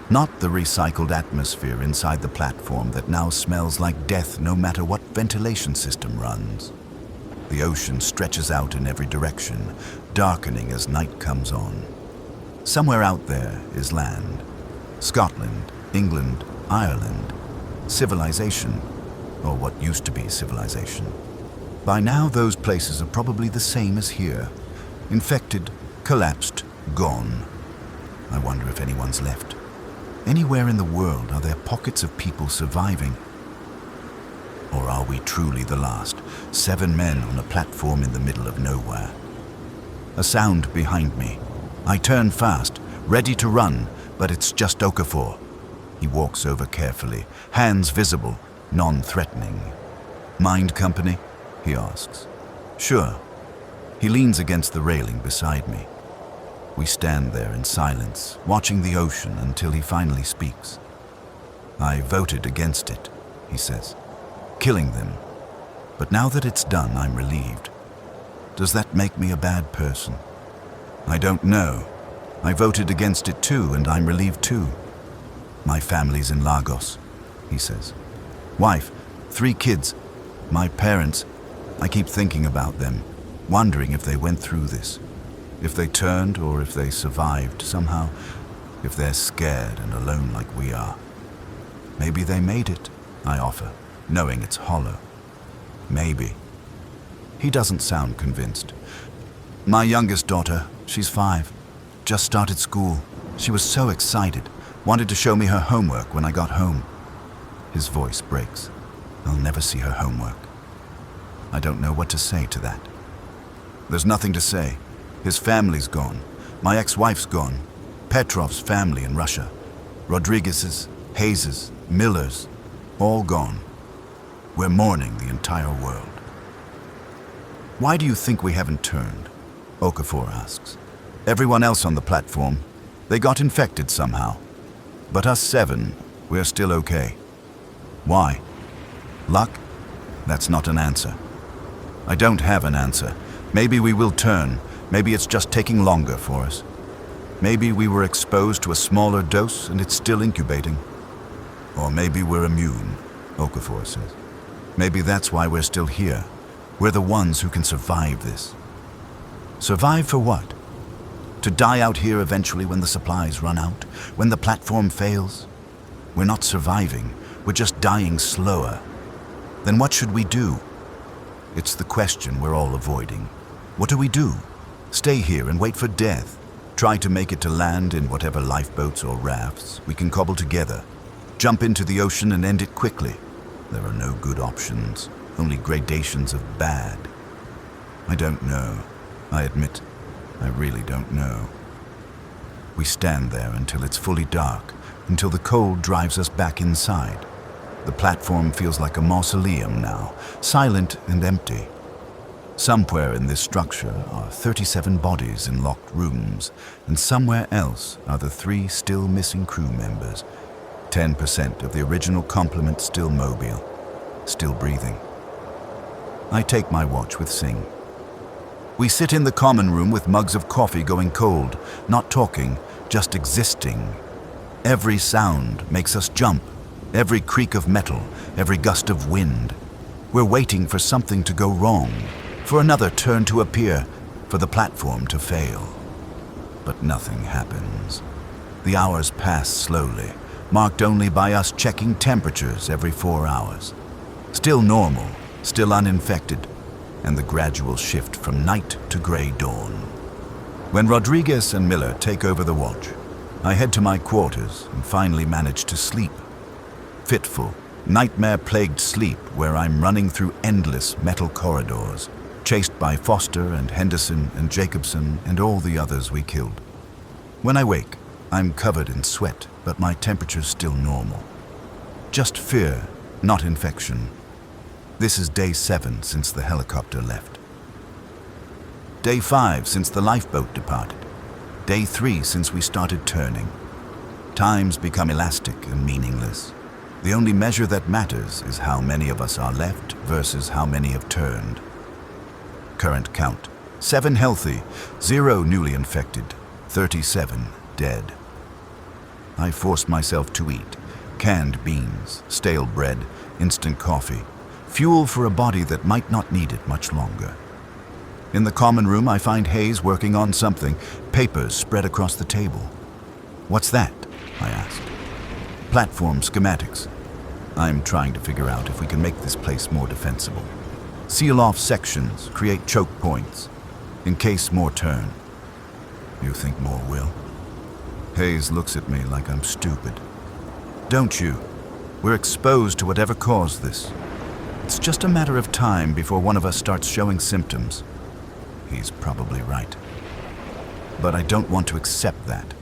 Not the recycled atmosphere inside the platform that now smells like death no matter what ventilation system runs. The ocean stretches out in every direction, darkening as night comes on. Somewhere out there is land. Scotland, England, Ireland. Civilization, or what used to be civilization. By now, those places are probably the same as here. Infected, collapsed, gone. I wonder if anyone's left. Anywhere in the world are there pockets of people surviving? Or are we truly the last? 7 men on a platform in the middle of nowhere. A sound behind me. I turn fast, ready to run, but it's just Okafor. He walks over carefully, hands visible, non-threatening. Mind company? He asks. Sure. He leans against the railing beside me. We stand there in silence, watching the ocean until he finally speaks. I voted against it, he says. Killing them. But now that it's done, I'm relieved. Does that make me a bad person? I don't know. I voted against it too, and I'm relieved too. My family's in Lagos, he says. Wife, 3 kids. My parents. I keep thinking about them, wondering if they went through this. If they turned or if they survived somehow. If they're scared and alone like we are. Maybe they made it, I offer, knowing it's hollow. Maybe. He doesn't sound convinced. My youngest daughter, she's 5, just started school. She was so excited, wanted to show me her homework when I got home. His voice breaks. I'll never see her homework. I don't know what to say to that. There's nothing to say. His family's gone. My ex-wife's gone. Petrov's family in Russia. Rodriguez's, Hayes's, Miller's, all gone. We're mourning the entire world. Why do you think we haven't turned? Okafor asks. Everyone else on the platform, they got infected somehow. But us 7, we're still okay. Why? Luck? That's not an answer. I don't have an answer. Maybe we will turn. Maybe it's just taking longer for us. Maybe we were exposed to a smaller dose and it's still incubating. Or maybe we're immune, Okafor says. Maybe that's why we're still here. We're the ones who can survive this. Survive for what? To die out here eventually when the supplies run out? When the platform fails? We're not surviving. We're just dying slower. Then what should we do? It's the question we're all avoiding. What do we do? Stay here and wait for death? Try to make it to land in whatever lifeboats or rafts we can cobble together? Jump into the ocean and end it quickly? There are no good options, only gradations of bad. I don't know. I admit, I really don't know. We stand there until it's fully dark, until the cold drives us back inside. The platform feels like a mausoleum now, silent and empty. Somewhere in this structure are 37 bodies in locked rooms, and somewhere else are the 3 still missing crew members. 10% of the original complement still mobile, still breathing. I take my watch with Singh. We sit in the common room with mugs of coffee going cold, not talking, just existing. Every sound makes us jump, every creak of metal, every gust of wind. We're waiting for something to go wrong, for another turn to appear, for the platform to fail. But nothing happens. The hours pass slowly, marked only by us checking temperatures every 4 hours. Still normal, still uninfected, and the gradual shift from night to gray dawn. When Rodriguez and Miller take over the watch, I head to my quarters and finally manage to sleep. Fitful, nightmare-plagued sleep where I'm running through endless metal corridors, chased by Foster and Henderson and Jacobson and all the others we killed. When I wake, I'm covered in sweat, but my temperature's still normal. Just fear, not infection. This is day 7 since the helicopter left. Day 5 since the lifeboat departed. Day 3 since we started turning. Times become elastic and meaningless. The only measure that matters is how many of us are left versus how many have turned. Current count: 7 healthy, 0 newly infected, 37 dead. I forced myself to eat. Canned beans, stale bread, instant coffee. Fuel for a body that might not need it much longer. In the common room, I find Hayes working on something, papers spread across the table. "What's that?" I asked. "Platform schematics. I'm trying to figure out if we can make this place more defensible. Seal off sections, create choke points, in case more turn." "You think more will?" Hayes looks at me like I'm stupid. "Don't you? We're exposed to whatever caused this. It's just a matter of time before one of us starts showing symptoms." He's probably right. But I don't want to accept that.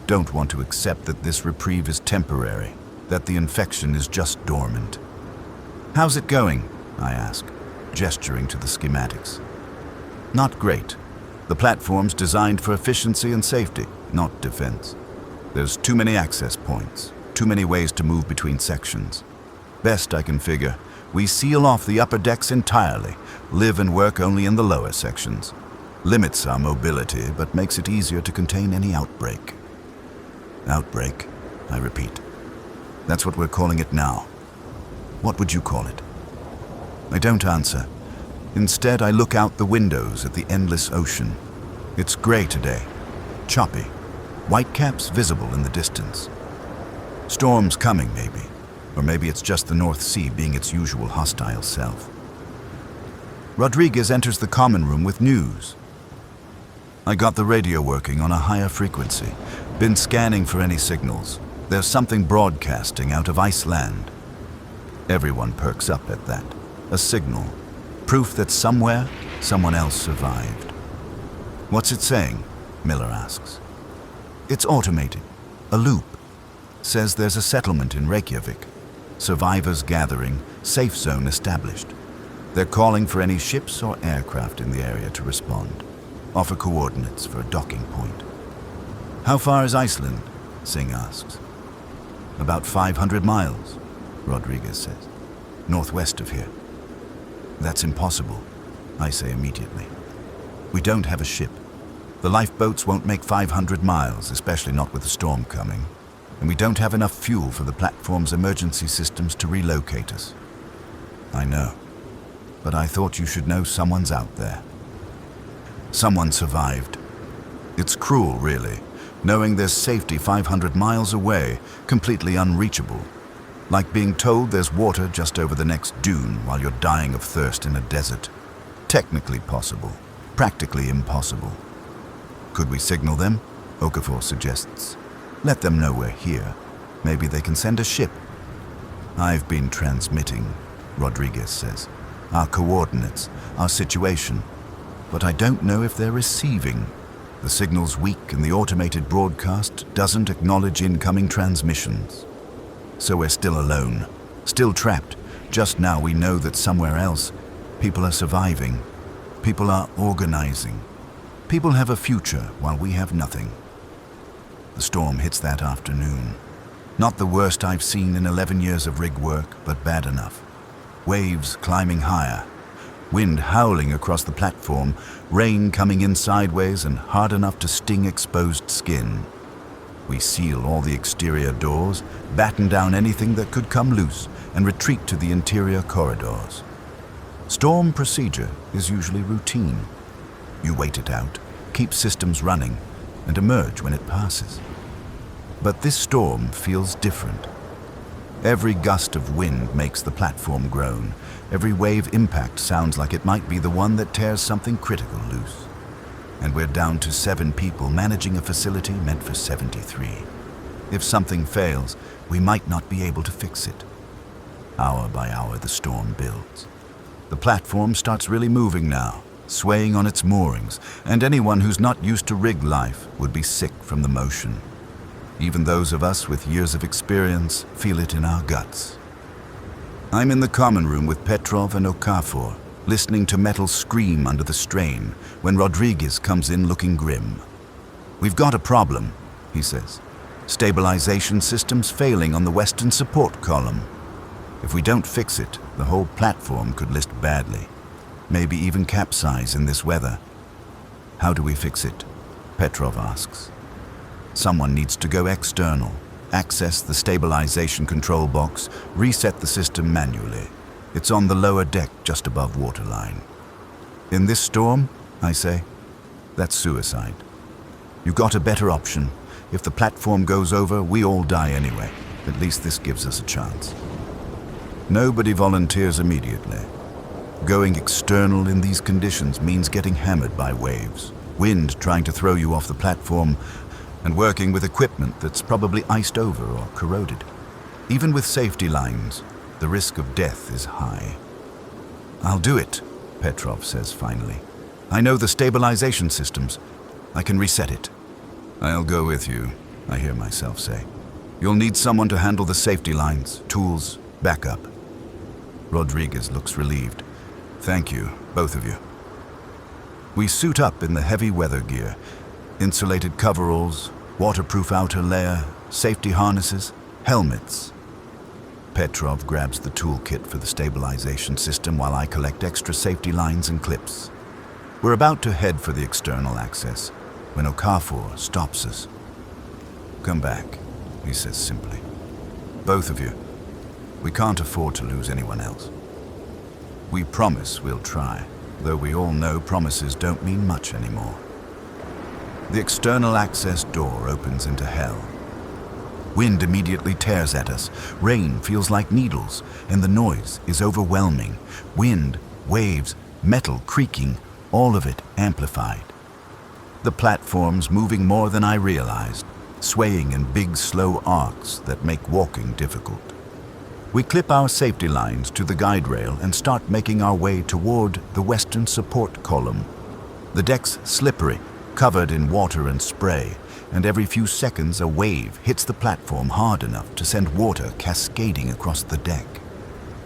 Don't want to accept that this reprieve is temporary, that the infection is just dormant. "How's it going?" I ask, gesturing to the schematics. "Not great. The platform's designed for efficiency and safety, not defense. There's too many access points, too many ways to move between sections. Best I can figure, we seal off the upper decks entirely, live and work only in the lower sections. Limits our mobility, but makes it easier to contain any outbreak." "Outbreak," I repeat. "That's what we're calling it now. What would you call it?" I don't answer. Instead, I look out the windows at the endless ocean. It's gray today, choppy, whitecaps visible in the distance. Storm's coming, maybe. Or maybe it's just the North Sea being its usual hostile self. Rodriguez enters the common room with news. "I got the radio working on a higher frequency. Been scanning for any signals. There's something broadcasting out of Iceland." Everyone perks up at that. A signal. Proof that somewhere, someone else survived. "What's it saying?" Miller asks. "It's automated. A loop. Says there's a settlement in Reykjavik. Survivors gathering, safe zone established. They're calling for any ships or aircraft in the area to respond. Offer coordinates for a docking point." "How far is Iceland?" Singh asks. "About 500 miles, Rodriguez says. Northwest of here." "That's impossible," I say immediately. "We don't have a ship. The lifeboats won't make 500 miles, especially not with the storm coming. And we don't have enough fuel for the platform's emergency systems to relocate us." "I know. But I thought you should know someone's out there." "Someone survived. It's cruel, really, knowing there's safety 500 miles away, completely unreachable. Like being told there's water just over the next dune while you're dying of thirst in a desert. Technically possible, practically impossible." "Could we signal them?" Okafor suggests. "Let them know we're here. Maybe they can send a ship." "I've been transmitting," Rodriguez says. "Our coordinates, our situation. But I don't know if they're receiving." The signal's weak and the automated broadcast doesn't acknowledge incoming transmissions. So we're still alone, still trapped. Just now we know that somewhere else, people are surviving, people are organizing. People have a future while we have nothing. The storm hits that afternoon. Not the worst I've seen in 11 years of rig work, but bad enough. Waves climbing higher, wind howling across the platform, rain coming in sideways and hard enough to sting exposed skin. We seal all the exterior doors, batten down anything that could come loose, and retreat to the interior corridors. Storm procedure is usually routine. You wait it out, keep systems running, and emerge when it passes. But this storm feels different. Every gust of wind makes the platform groan. Every wave impact sounds like it might be the one that tears something critical loose. And we're down to 7 people managing a facility meant for 73. If something fails, we might not be able to fix it. Hour by hour, the storm builds. The platform starts really moving now, swaying on its moorings, and anyone who's not used to rig life would be sick from the motion. Even those of us with years of experience feel it in our guts. I'm in the common room with Petrov and Okafor, listening to metal scream under the strain, when Rodriguez comes in looking grim. "We've got a problem," he says. "Stabilization system's failing on the western support column. If we don't fix it, the whole platform could list badly. Maybe even capsize in this weather." "How do we fix it?" Petrov asks. "Someone needs to go external, access the stabilization control box, reset the system manually. It's on the lower deck just above waterline." "In this storm," I say, "that's suicide. You got a better option. If the platform goes over, we all die anyway. At least this gives us a chance." Nobody volunteers immediately. Going external in these conditions means getting hammered by waves, wind trying to throw you off the platform, and working with equipment that's probably iced over or corroded. Even with safety lines, the risk of death is high. "I'll do it," Petrov says finally. "I know the stabilization systems. I can reset it." "I'll go with you," I hear myself say. "You'll need someone to handle the safety lines, tools, backup." Rodriguez looks relieved. "Thank you, both of you." We suit up in the heavy weather gear, insulated coveralls, waterproof outer layer, safety harnesses, helmets. Petrov grabs the toolkit for the stabilization system while I collect extra safety lines and clips. We're about to head for the external access when Okafor stops us. "Come back," he says simply. "Both of you. We can't afford to lose anyone else." We promise we'll try, though we all know promises don't mean much anymore. The external access door opens into hell. Wind immediately tears at us. Rain feels like needles, and the noise is overwhelming. Wind, waves, metal creaking, all of it amplified. The platform's moving more than I realized, swaying in big, slow arcs that make walking difficult. We clip our safety lines to the guide rail and start making our way toward the western support column. The deck's slippery, covered in water and spray, and every few seconds a wave hits the platform hard enough to send water cascading across the deck.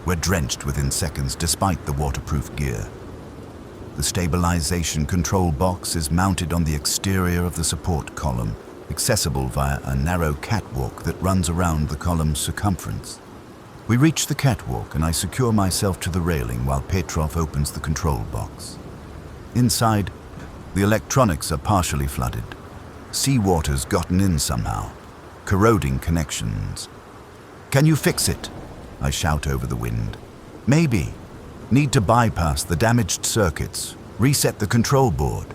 We're drenched within seconds despite the waterproof gear. The stabilization control box is mounted on the exterior of the support column, accessible via a narrow catwalk that runs around the column's circumference. We reach the catwalk and I secure myself to the railing while Petrov opens the control box. Inside, the electronics are partially flooded. Seawater's gotten in somehow, corroding connections. "Can you fix it?" I shout over the wind. "Maybe. Need to bypass the damaged circuits, reset the control board."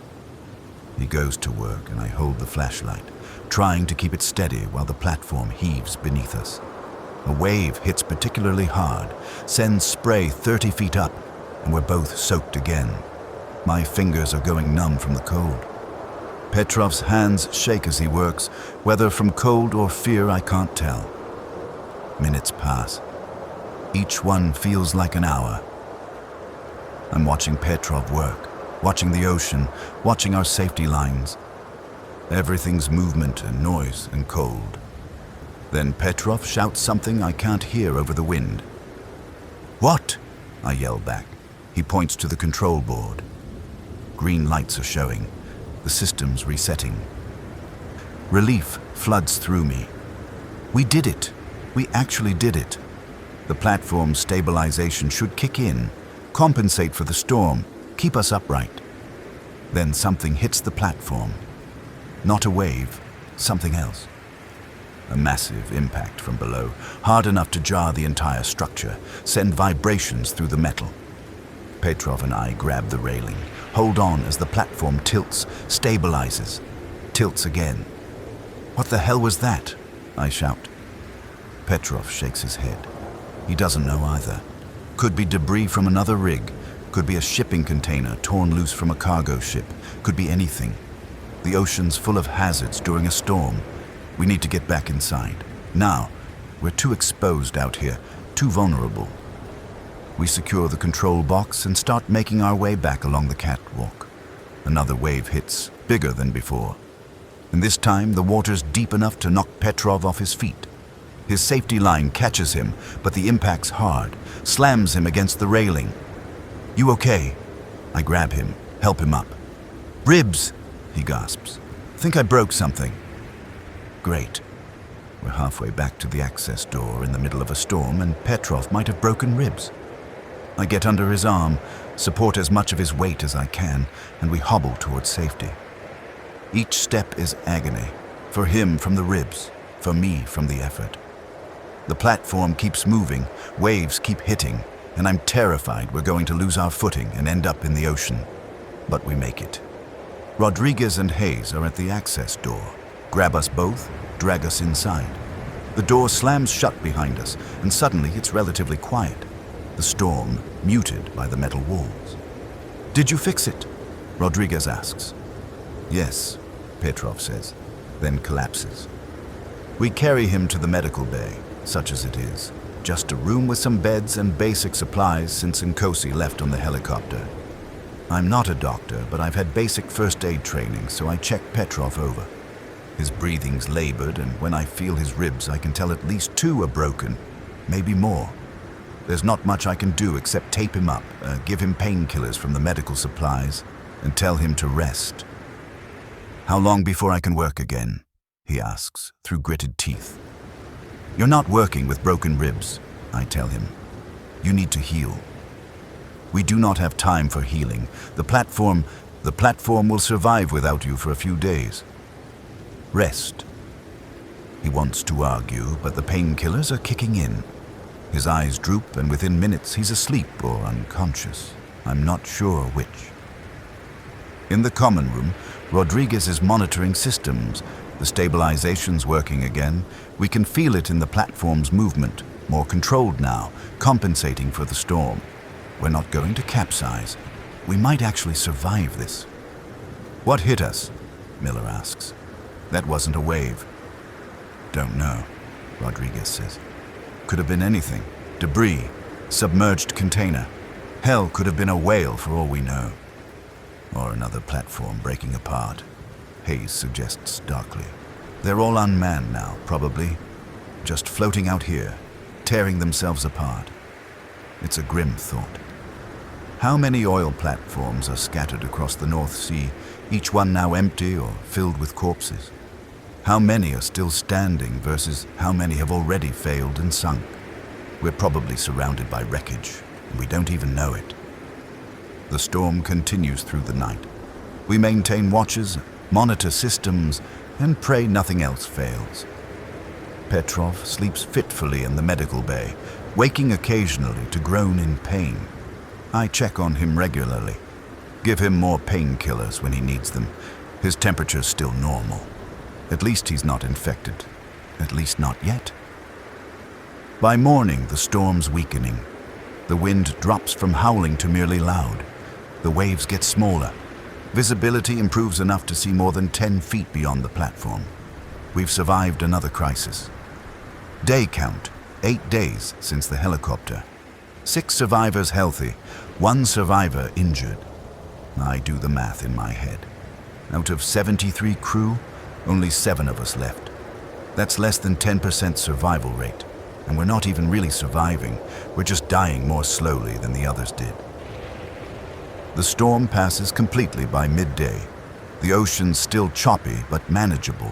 He goes to work and I hold the flashlight, trying to keep it steady while the platform heaves beneath us. A wave hits particularly hard, sends spray 30 feet up, and we're both soaked again. My fingers are going numb from the cold. Petrov's hands shake as he works, whether from cold or fear I can't tell. Minutes pass. Each one feels like an hour. I'm watching Petrov work, watching the ocean, watching our safety lines. Everything's movement and noise and cold. Then Petrov shouts something I can't hear over the wind. "What?" I yell back. He points to the control board. Green lights are showing. The system's resetting. Relief floods through me. We did it. We actually did it. The platform stabilization should kick in, compensate for the storm, keep us upright. Then something hits the platform. Not a wave, something else. A massive impact from below, hard enough to jar the entire structure, send vibrations through the metal. Petrov and I grab the railing, hold on as the platform tilts, stabilizes, tilts again. "What the hell was that?" I shout. Petrov shakes his head. He doesn't know either. Could be debris from another rig, could be a shipping container torn loose from a cargo ship, could be anything. The ocean's full of hazards during a storm. We need to get back inside. Now, we're too exposed out here, too vulnerable. We secure the control box and start making our way back along the catwalk. Another wave hits, bigger than before. And this time, the water's deep enough to knock Petrov off his feet. His safety line catches him, but the impact's hard, slams him against the railing. "You okay?" I grab him, help him up. "Ribs," he gasps. "Think I broke something." Great. We're halfway back to the access door in the middle of a storm, and Petrov might have broken ribs. I get under his arm, support as much of his weight as I can, and we hobble towards safety. Each step is agony, for him from the ribs, for me from the effort. The platform keeps moving, waves keep hitting, and I'm terrified we're going to lose our footing and end up in the ocean. But we make it. Rodriguez and Hayes are at the access door. Grab us both, drag us inside. The door slams shut behind us, and suddenly it's relatively quiet. The storm muted by the metal walls. "Did you fix it?" Rodriguez asks. "Yes," Petrov says, then collapses. We carry him to the medical bay, such as it is. Just a room with some beds and basic supplies since Nkosi left on the helicopter. I'm not a doctor, but I've had basic first aid training, so I check Petrov over. His breathing's labored, and when I feel his ribs, I can tell at least 2 are broken, maybe more. There's not much I can do except tape him up, give him painkillers from the medical supplies, and tell him to rest. "How long before I can work again?" he asks, through gritted teeth. "You're not working with broken ribs," I tell him. "You need to heal." "We do not have time for healing. The platform will survive without you for a few days. Rest." He wants to argue, but the painkillers are kicking in. His eyes droop, and within minutes he's asleep or unconscious. I'm not sure which. In the common room, Rodriguez is monitoring systems. The stabilization's working again. We can feel it in the platform's movement, more controlled now, compensating for the storm. We're not going to capsize. We might actually survive this. "What hit us?" Miller asks. "That wasn't a wave." "Don't know," Rodriguez says. "Could have been anything. Debris, submerged container. Hell, could have been a whale for all we know. Or another platform breaking apart," Hayes suggests darkly. "They're all unmanned now, probably. Just floating out here, tearing themselves apart." It's a grim thought. How many oil platforms are scattered across the North Sea, each one now empty or filled with corpses? How many are still standing versus how many have already failed and sunk? We're probably surrounded by wreckage, and we don't even know it. The storm continues through the night. We maintain watches, monitor systems, and pray nothing else fails. Petrov sleeps fitfully in the medical bay, waking occasionally to groan in pain. I check on him regularly, give him more painkillers when he needs them. His temperature's still normal. At least he's not infected. At least not yet. By morning, the storm's weakening. The wind drops from howling to merely loud. The waves get smaller. Visibility improves enough to see more than 10 feet beyond the platform. We've survived another crisis. Day count, 8 days since the helicopter. 6 survivors healthy, 1 survivor injured. I do the math in my head. Out of 73 crew, Only 7 of us left. That's less than 10% survival rate. And we're not even really surviving. We're just dying more slowly than the others did. The storm passes completely by midday. The ocean's still choppy but manageable.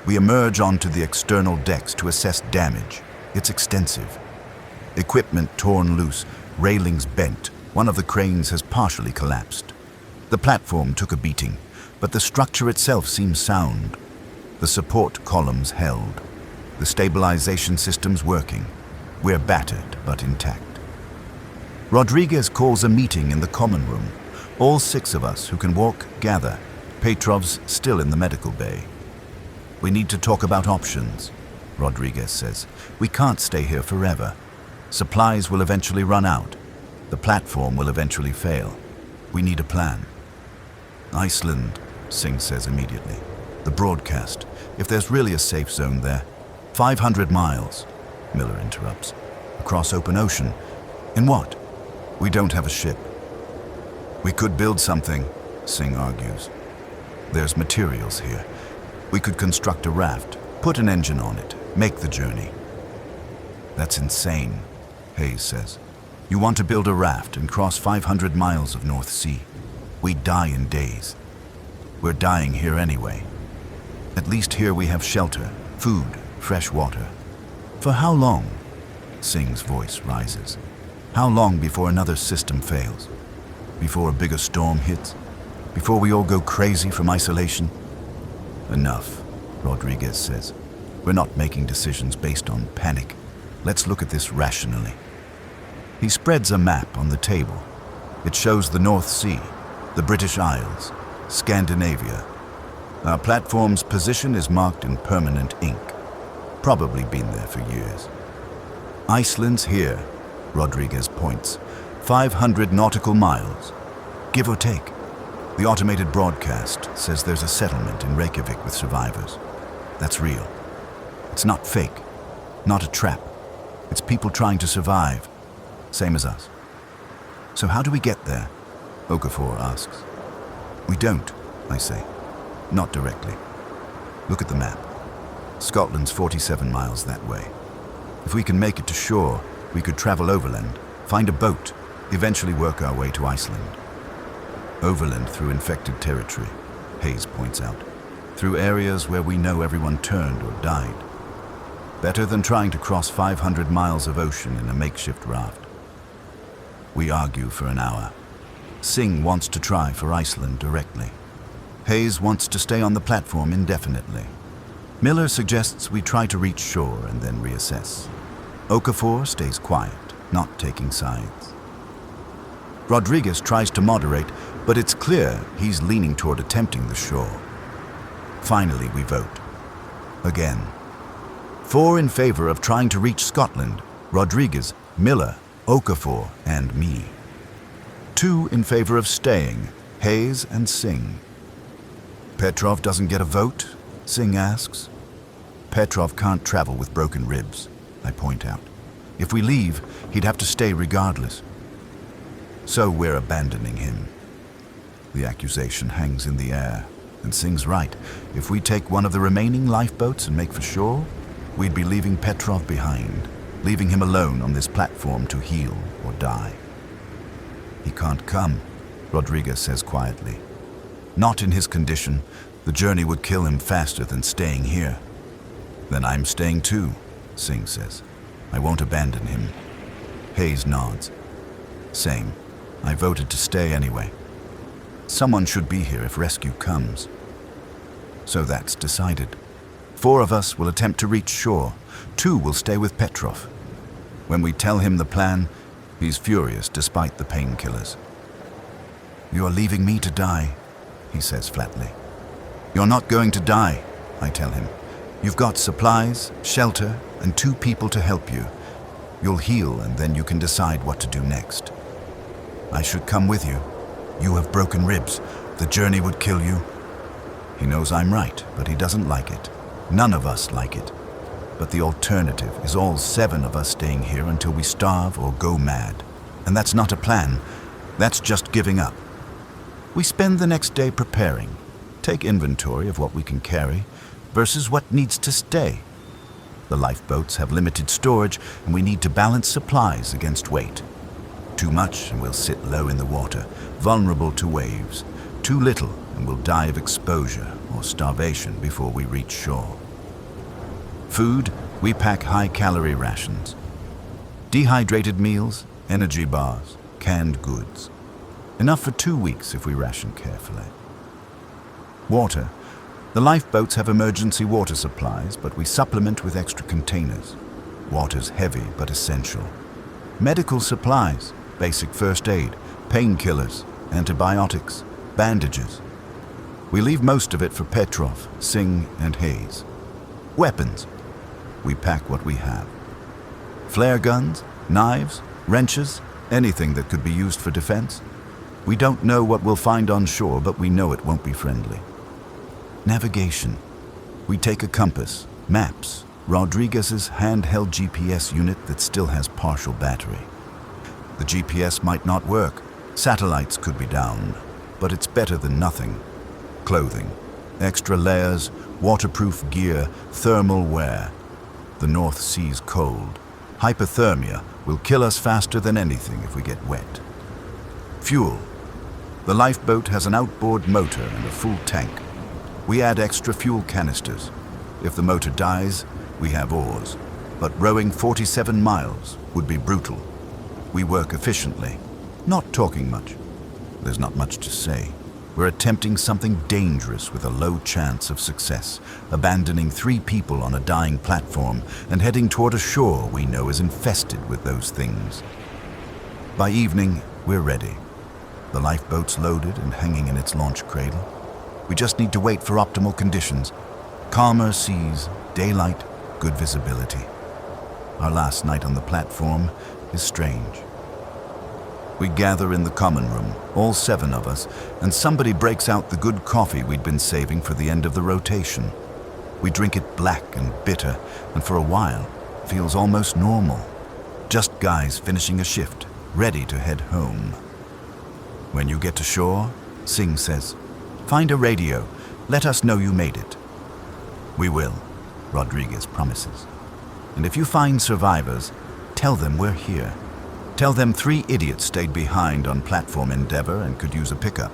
We emerge onto the external decks to assess damage. It's extensive. Equipment torn loose, railings bent. One of the cranes has partially collapsed. The platform took a beating, but the structure itself seems sound. The support columns held. The stabilization system's working. We're battered but intact. Rodriguez calls a meeting in the common room. All 6 of us who can walk gather. Petrov's still in the medical bay. We need to talk about options, Rodriguez says. We can't stay here forever. Supplies will eventually run out. The platform will eventually fail. We need a plan. Iceland, Singh says immediately. The broadcast. If there's really a safe zone there. 500 miles, Miller interrupts. Across open ocean. In what? We don't have a ship. We could build something, Singh argues. There's materials here. We could construct a raft, put an engine on it, make the journey. That's insane, Hayes says. You want to build a raft and cross 500 miles of North Sea. We'd die in days. We're dying here anyway. At least here we have shelter, food, fresh water. For how long? Singh's voice rises. How long before another system fails? Before a bigger storm hits? Before we all go crazy from isolation? Enough, Rodriguez says. We're not making decisions based on panic. Let's look at this rationally. He spreads a map on the table. It shows the North Sea, the British Isles, Scandinavia. Our platform's position is marked in permanent ink. Probably been there for years. Iceland's here, Rodriguez points. 500 nautical miles, give or take. The automated broadcast says there's a settlement in Reykjavik with survivors. That's real. It's not fake, not a trap. It's people trying to survive, same as us. So how do we get there? Okafor asks. We don't, I say. Not directly. Look at the map. Scotland's 47 miles that way. If we can make it to shore, we could travel overland, find a boat, eventually work our way to Iceland. Overland through infected territory, Hayes points out. Through areas where we know everyone turned or died. Better than trying to cross 500 miles of ocean in a makeshift raft. We argue for an hour. Singh wants to try for Iceland directly. Hayes wants to stay on the platform indefinitely. Miller suggests we try to reach shore and then reassess. Okafor stays quiet, not taking sides. Rodriguez tries to moderate, but it's clear he's leaning toward attempting the shore. Finally, we vote. Again. 4 in favor of trying to reach Scotland: Rodriguez, Miller, Okafor, and me. 2 in favor of staying: Hayes and Singh. Petrov doesn't get a vote? Singh asks. Petrov can't travel with broken ribs, I point out. If we leave, he'd have to stay regardless. So we're abandoning him. The accusation hangs in the air, and Singh's right. If we take one of the remaining lifeboats and make for shore, we'd be leaving Petrov behind, leaving him alone on this platform to heal or die. He can't come, Rodriguez says quietly. Not in his condition. The journey would kill him faster than staying here. Then I'm staying too, Singh says. I won't abandon him. Hayes nods. Same. I voted to stay anyway. Someone should be here if rescue comes. So that's decided. 4 of us will attempt to reach shore. 2 will stay with Petrov. When we tell him the plan, he's furious despite the painkillers. You're leaving me to die, he says flatly. You're not going to die, I tell him. You've got supplies, shelter, and 2 people to help you. You'll heal and then you can decide what to do next. I should come with you. You have broken ribs. The journey would kill you. He knows I'm right, but he doesn't like it. None of us like it. But the alternative is all 7 of us staying here until we starve or go mad. And that's not a plan. That's just giving up. We spend the next day preparing, take inventory of what we can carry, versus what needs to stay. The lifeboats have limited storage, and we need to balance supplies against weight. Too much, and we'll sit low in the water, vulnerable to waves. Too little, and we'll die of exposure or starvation before we reach shore. Food, we pack high-calorie rations. Dehydrated meals, energy bars, canned goods. Enough for 2 weeks if we ration carefully. Water. The lifeboats have emergency water supplies, but we supplement with extra containers. Water's heavy but essential. Medical supplies, basic first aid, painkillers, antibiotics, bandages. We leave most of it for Petrov, Singh, and Hayes. Weapons. We pack what we have. Flare guns, knives, wrenches, anything that could be used for defense. We don't know what we'll find on shore, but we know it won't be friendly. Navigation. We take a compass, maps, Rodriguez's handheld GPS unit that still has partial battery. The GPS might not work. Satellites could be down, but it's better than nothing. Clothing, extra layers, waterproof gear, thermal wear. The North Sea's cold. Hypothermia will kill us faster than anything if we get wet. Fuel. The lifeboat has an outboard motor and a full tank. We add extra fuel canisters. If the motor dies, we have oars. But rowing 47 miles would be brutal. We work efficiently, not talking much. There's not much to say. We're attempting something dangerous with a low chance of success, abandoning 3 people on a dying platform and heading toward a shore we know is infested with those things. By evening, we're ready. The lifeboat's loaded and hanging in its launch cradle. We just need to wait for optimal conditions. Calmer seas, daylight, good visibility. Our last night on the platform is strange. We gather in the common room, all 7 of us, and somebody breaks out the good coffee we'd been saving for the end of the rotation. We drink it black and bitter, and for a while, feels almost normal. Just guys finishing a shift, ready to head home. When you get to shore, Singh says, "Find a radio. Let us know you made it." "We will," Rodriguez promises. "And if you find survivors, tell them we're here. Tell them 3 idiots stayed behind on platform Endeavor and could use a pickup."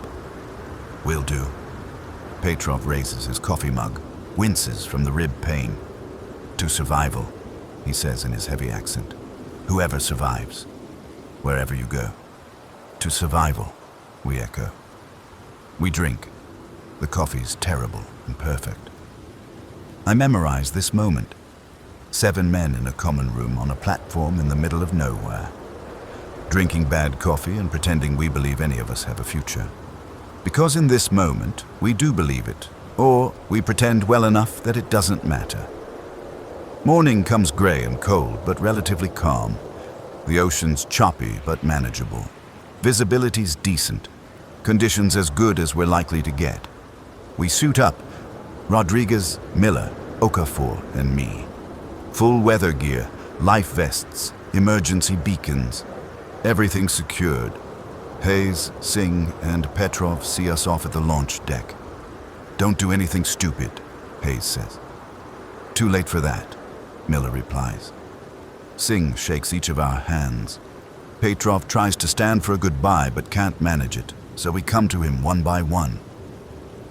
"Will do." Petrov raises his coffee mug, winces from the rib pain. "To survival," he says in his heavy accent. "Whoever survives, wherever you go." "To survival," we echo. We drink. The coffee's terrible and perfect. I memorize this moment. 7 men in a common room on a platform in the middle of nowhere. Drinking bad coffee and pretending we believe any of us have a future. Because in this moment, we do believe it, or we pretend well enough that it doesn't matter. Morning comes gray and cold, but relatively calm. The ocean's choppy, but manageable. Visibility's decent. Conditions as good as we're likely to get. We suit up. Rodriguez, Miller, Okafor, and me. Full weather gear, life vests, emergency beacons. Everything secured. Hayes, Singh, and Petrov see us off at the launch deck. "Don't do anything stupid," Hayes says. "Too late for that," Miller replies. Singh shakes each of our hands. Petrov tries to stand for a goodbye but can't manage it, so we come to him one by one.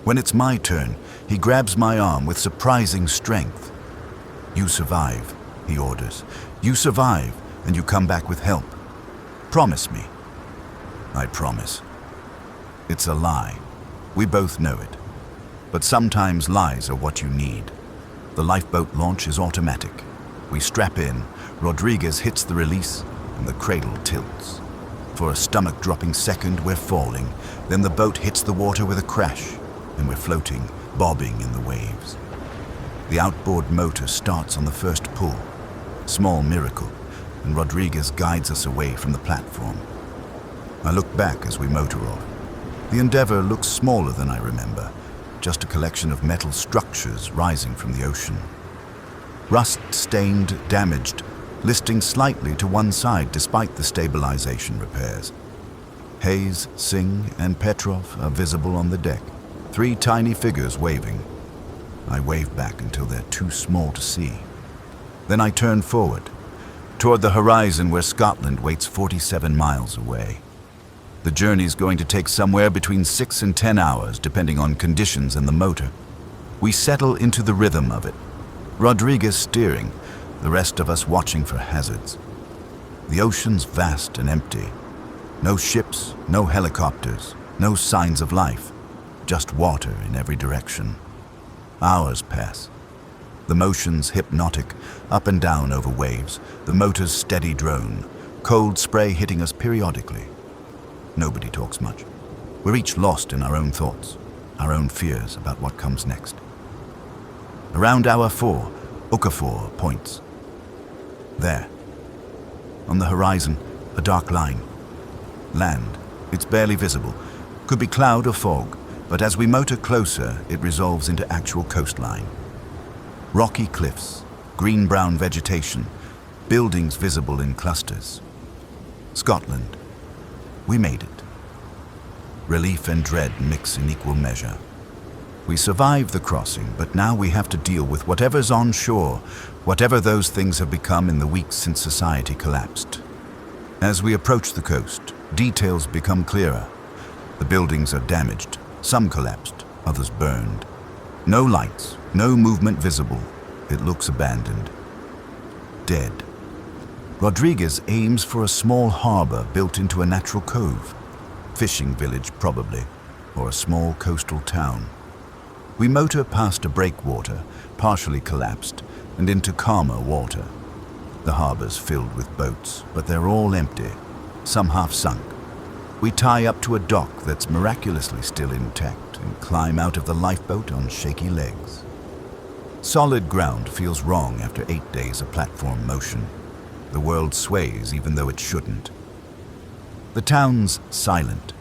When it's my turn, he grabs my arm with surprising strength. "You survive," he orders. "You survive, and you come back with help. Promise me." I promise. It's a lie. We both know it. But sometimes lies are what you need. The lifeboat launch is automatic. We strap in, Rodriguez hits the release, and the cradle tilts. For a stomach-dropping second, we're falling. Then the boat hits the water with a crash, and we're floating, bobbing in the waves. The outboard motor starts on the first pull. Small miracle, and Rodriguez guides us away from the platform. I look back as we motor off. The Endeavor looks smaller than I remember, just a collection of metal structures rising from the ocean. Rust-stained, damaged, listing slightly to one side despite the stabilization repairs. Hayes, Singh, and Petrov are visible on the deck, 3 tiny figures waving. I wave back until they're too small to see. Then I turn forward, toward the horizon where Scotland waits 47 miles away. The journey's going to take somewhere between 6 and 10 hours, depending on conditions and the motor. We settle into the rhythm of it, Rodriguez steering, the rest of us watching for hazards. The ocean's vast and empty. No ships, no helicopters, no signs of life, just water in every direction. Hours pass. The motion's hypnotic, up and down over waves, the motor's steady drone, cold spray hitting us periodically. Nobody talks much. We're each lost in our own thoughts, our own fears about what comes next. Around hour 4, Okafor points. There. On the horizon, a dark line. Land. It's barely visible. Could be cloud or fog, but as we motor closer, it resolves into actual coastline. Rocky cliffs, green-brown vegetation, buildings visible in clusters. Scotland. We made it. Relief and dread mix in equal measure. We survived the crossing, but now we have to deal with whatever's on shore, whatever those things have become in the weeks since society collapsed. As we approach the coast, details become clearer. The buildings are damaged, some collapsed, others burned. No lights, no movement visible. It looks abandoned. Dead. Rodriguez aims for a small harbor built into a natural cove. Fishing village, probably, or a small coastal town. We motor past a breakwater, partially collapsed, and into calmer water. The harbor's filled with boats, but they're all empty, some half sunk. We tie up to a dock that's miraculously still intact and climb out of the lifeboat on shaky legs. Solid ground feels wrong after 8 days of platform motion. The world sways even though it shouldn't. The town's silent.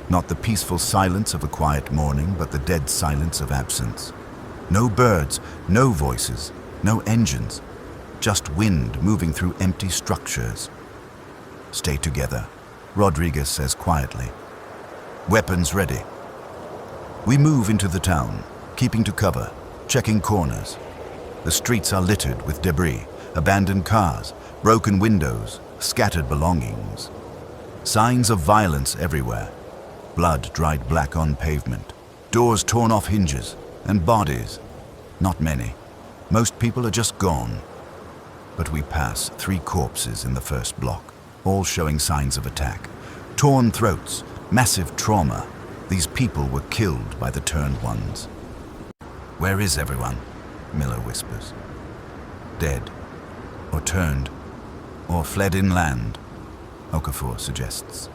Not the peaceful silence of a quiet morning, but the dead silence of absence. No birds, no voices, no engines. Just wind moving through empty structures. Stay together, Rodriguez says quietly. Weapons ready. We move into the town, keeping to cover, checking corners. The streets are littered with debris, abandoned cars, broken windows, scattered belongings. Signs of violence everywhere. Blood dried black on pavement, doors torn off hinges, and bodies. Not many. Most people are just gone. But we pass 3 corpses in the first block, all showing signs of attack. Torn throats, massive trauma. These people were killed by the turned ones. Where is everyone? Miller whispers. Dead, or turned, or fled inland, Okafor suggests.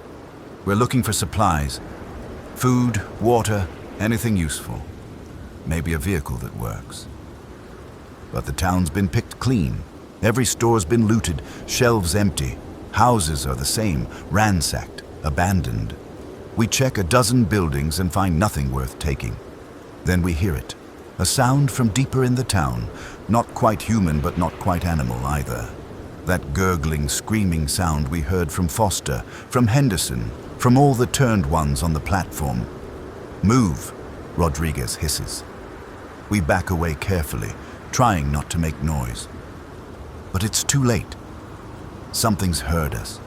We're looking for supplies. Food, water, anything useful. Maybe a vehicle that works. But the town's been picked clean. Every store's been looted, shelves empty. Houses are the same, ransacked, abandoned. We check a dozen buildings and find nothing worth taking. Then we hear it. A sound from deeper in the town. Not quite human, but not quite animal either. That gurgling, screaming sound we heard from Foster, from Henderson, from all the turned ones on the platform. Move, Rodriguez hisses. We back away carefully, trying not to make noise. But it's too late. Something's heard us.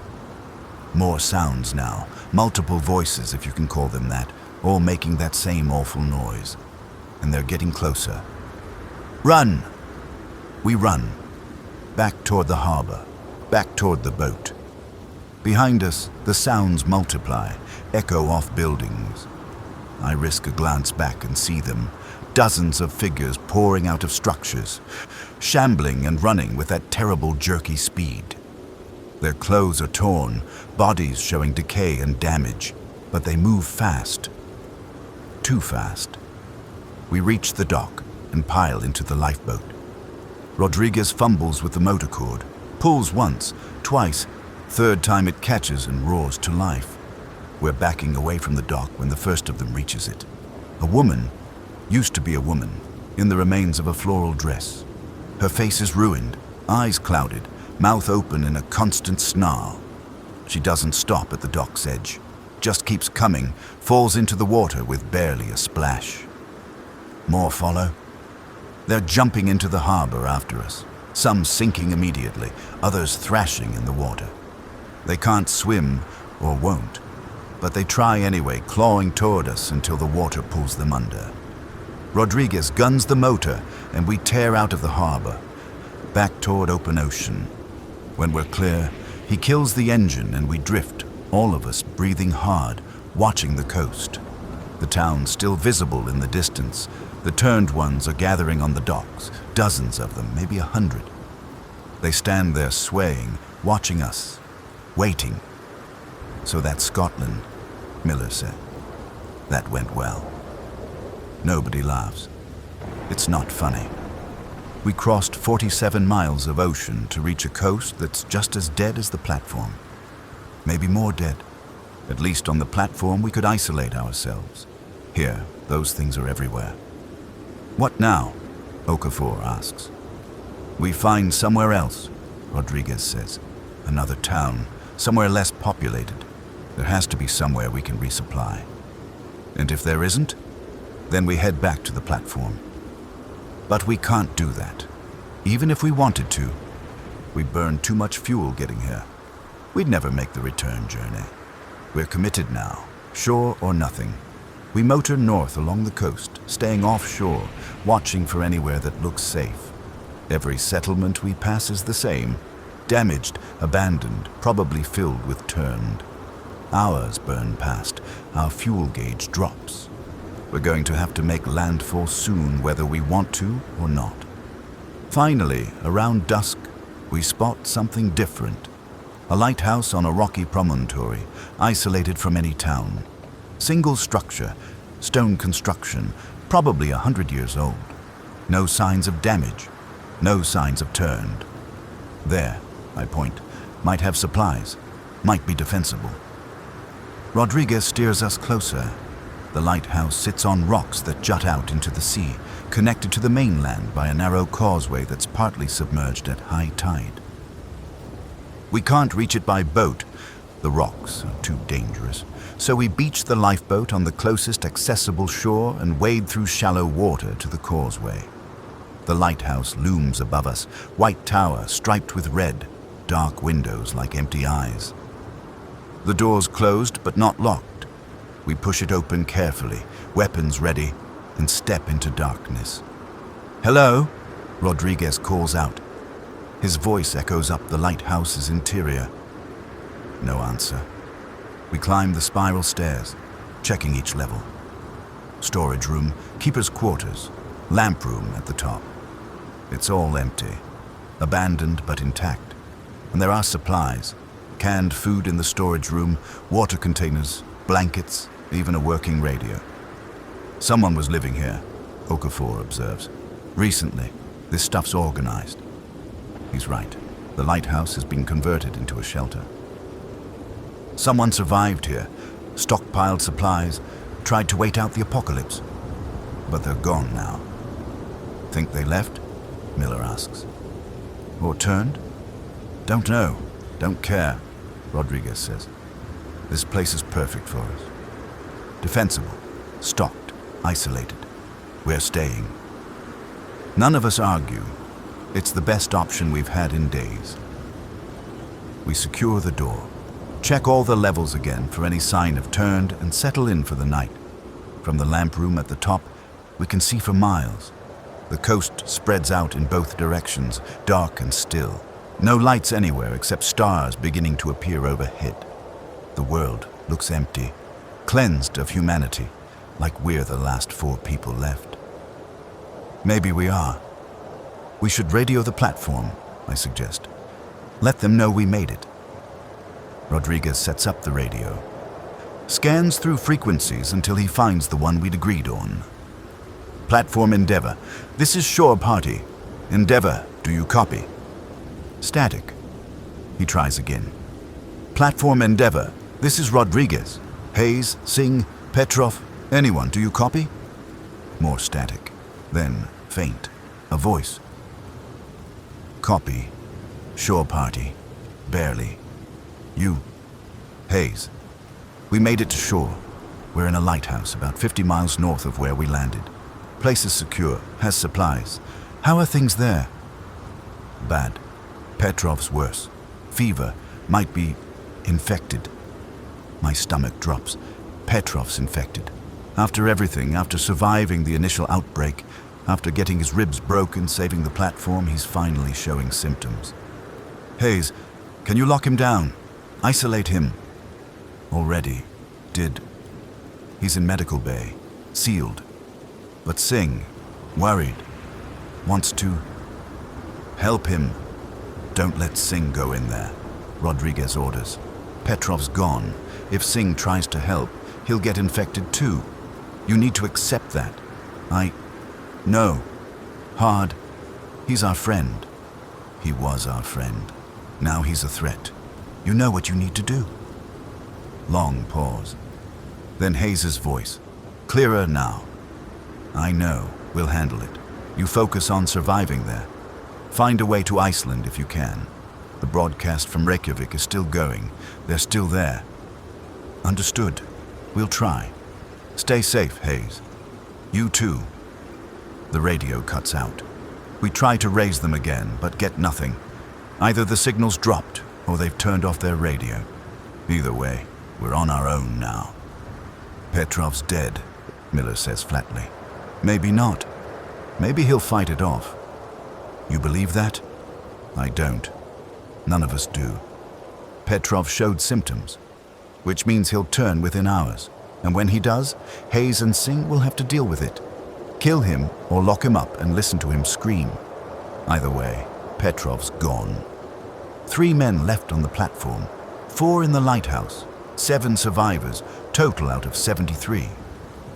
More sounds now, multiple voices if you can call them that, all making that same awful noise. And they're getting closer. Run! We run. Back toward the harbor, back toward the boat. Behind us, the sounds multiply, echo off buildings. I risk a glance back and see them, dozens of figures pouring out of structures, shambling and running with that terrible jerky speed. Their clothes are torn, bodies showing decay and damage, but they move fast. Too fast. We reach the dock and pile into the lifeboat. Rodriguez fumbles with the motor cord, pulls once, twice, third time it catches and roars to life. We're backing away from the dock when the first of them reaches it. A woman, used to be a woman, in the remains of a floral dress. Her face is ruined, eyes clouded, mouth open in a constant snarl. She doesn't stop at the dock's edge, just keeps coming, falls into the water with barely a splash. More follow. They're jumping into the harbor after us, some sinking immediately, others thrashing in the water. They can't swim, or won't, but they try anyway, clawing toward us until the water pulls them under. Rodriguez guns the motor, and we tear out of the harbor, back toward open ocean. When we're clear, he kills the engine and we drift, all of us breathing hard, watching the coast. The town still visible in the distance. The turned ones are gathering on the docks, dozens of them, maybe 100. They stand there swaying, watching us, waiting. So that's Scotland, Miller said. That went well. Nobody laughs. It's not funny. We crossed 47 miles of ocean to reach a coast that's just as dead as the platform. Maybe more dead. At least on the platform we could isolate ourselves. Here, those things are everywhere. What now? Okafor asks. We find somewhere else, Rodriguez says. Another town, somewhere less populated. There has to be somewhere we can resupply. And if there isn't, then we head back to the platform. But we can't do that. Even if we wanted to, we burn too much fuel getting here. We'd never make the return journey. We're committed now, shore or nothing. We motor north along the coast, staying offshore, watching for anywhere that looks safe. Every settlement we pass is the same. Damaged, abandoned, probably filled with turned. Hours burn past, our fuel gauge drops. We're going to have to make landfall soon, whether we want to or not. Finally, around dusk, we spot something different. A lighthouse on a rocky promontory, isolated from any town. Single structure, stone construction, probably 100 years old. No signs of damage, no signs of turned. There, I point, might have supplies, might be defensible. Rodriguez steers us closer. The lighthouse sits on rocks that jut out into the sea, connected to the mainland by a narrow causeway that's partly submerged at high tide. We can't reach it by boat. The rocks are too dangerous. So we beach the lifeboat on the closest accessible shore and wade through shallow water to the causeway. The lighthouse looms above us, white tower striped with red, dark windows like empty eyes. The door's closed but not locked. We push it open carefully, weapons ready, and step into darkness. "Hello?" Rodriguez calls out. His voice echoes up the lighthouse's interior. No answer. We climb the spiral stairs, checking each level. Storage room, keeper's quarters, lamp room at the top. It's all empty, abandoned but intact. And there are supplies, canned food in the storage room, water containers, blankets, even a working radio. Someone was living here, Okafor observes. Recently, this stuff's organized. He's right. The lighthouse has been converted into a shelter. Someone survived here, stockpiled supplies, tried to wait out the apocalypse. But they're gone now. Think they left? Miller asks. Or turned? Don't know. Don't care, Rodriguez says. This place is perfect for us. Defensible, stocked, isolated. We're staying. None of us argue. It's the best option we've had in days. We secure the door, check all the levels again for any sign of turned, and settle in for the night. From the lamp room at the top, we can see for miles. The coast spreads out in both directions, dark and still. No lights anywhere except stars beginning to appear overhead. The world looks empty, cleansed of humanity, like we're the last 4 people left. Maybe we are. We should radio the platform, I suggest. Let them know we made it. Rodriguez sets up the radio, scans through frequencies until he finds the one we'd agreed on. Platform Endeavor. This is shore party. Endeavor, do you copy? Static. He tries again. Platform Endeavor. This is Rodriguez. Hayes, Singh, Petrov, anyone, do you copy? More static. Then faint. A voice. Copy. Shore party. Barely. You. Hayes. We made it to shore. We're in a lighthouse about 50 miles north of where we landed. Place is secure, has supplies. How are things there? Bad. Petrov's worse. Fever, might be infected. My stomach drops. Petrov's infected. After everything, after surviving the initial outbreak, after getting his ribs broken, saving the platform, he's finally showing symptoms. Hayes, can you lock him down? Isolate him. Already. Did. He's in medical bay. Sealed. But Singh, worried, wants to help him. Don't let Singh go in there, Rodriguez orders. Petrov's gone. If Singh tries to help, he'll get infected too. You need to accept that. No. Hard. He's our friend. He was our friend. Now he's a threat. You know what you need to do. Long pause. Then Hayes's voice. Clearer now. I know. We'll handle it. You focus on surviving there. Find a way to Iceland if you can. The broadcast from Reykjavik is still going. They're still there. Understood. We'll try. Stay safe, Hayes. You too. The radio cuts out. We try to raise them again, but get nothing. Either the signal's dropped, or they've turned off their radio. Either way, we're on our own now. Petrov's dead, Miller says flatly. Maybe not. Maybe he'll fight it off. You believe that? I don't. None of us do. Petrov showed symptoms, which means he'll turn within hours. And when he does, Hayes and Singh will have to deal with it. Kill him or lock him up and listen to him scream. Either way, Petrov's gone. 3 men left on the platform, 4 in the lighthouse, 7 survivors, total out of 73.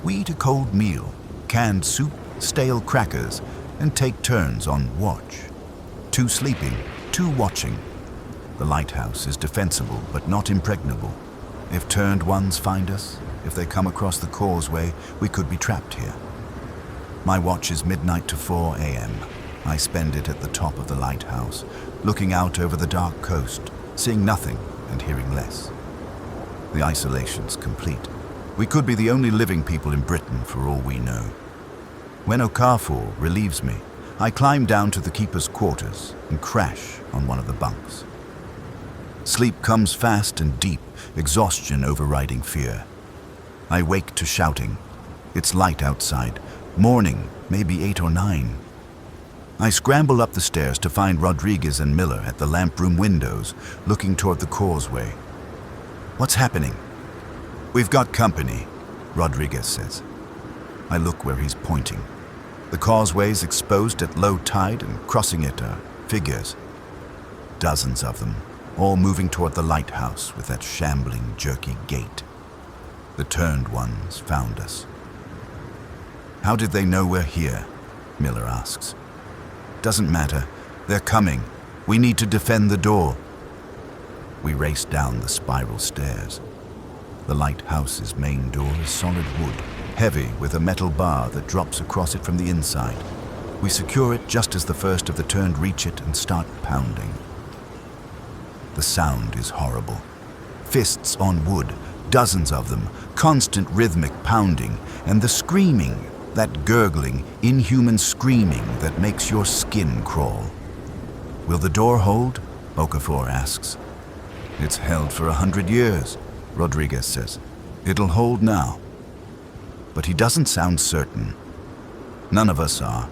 We eat a cold meal, canned soup, stale crackers, and take turns on watch. 2 sleeping, 2 watching. The lighthouse is defensible but not impregnable. If turned ones find us, if they come across the causeway, we could be trapped here. My watch is midnight to 4 a.m. I spend it at the top of the lighthouse, looking out over the dark coast, seeing nothing and hearing less. The isolation's complete. We could be the only living people in Britain for all we know. When Okafor relieves me, I climb down to the keeper's quarters and crash on one of the bunks. Sleep comes fast and deep, exhaustion overriding fear. I wake to shouting. It's light outside. Morning, maybe 8 or 9. I scramble up the stairs to find Rodriguez and Miller at the lamp room windows, looking toward the causeway. What's happening? We've got company, Rodriguez says. I look where he's pointing. The causeway's exposed at low tide, and crossing it are figures. Dozens of them, all moving toward the lighthouse with that shambling, jerky gait. The turned ones found us. How did they know we're here? Miller asks. Doesn't matter. They're coming. We need to defend the door. We race down the spiral stairs. The lighthouse's main door is solid wood, heavy with a metal bar that drops across it from the inside. We secure it just as the first of the turned reach it and start pounding. The sound is horrible. Fists on wood, dozens of them, constant rhythmic pounding, and the screaming, that gurgling, inhuman screaming that makes your skin crawl. Will the door hold? Okafor asks. It's held for 100 years, Rodriguez says. It'll hold now. But he doesn't sound certain. None of us are.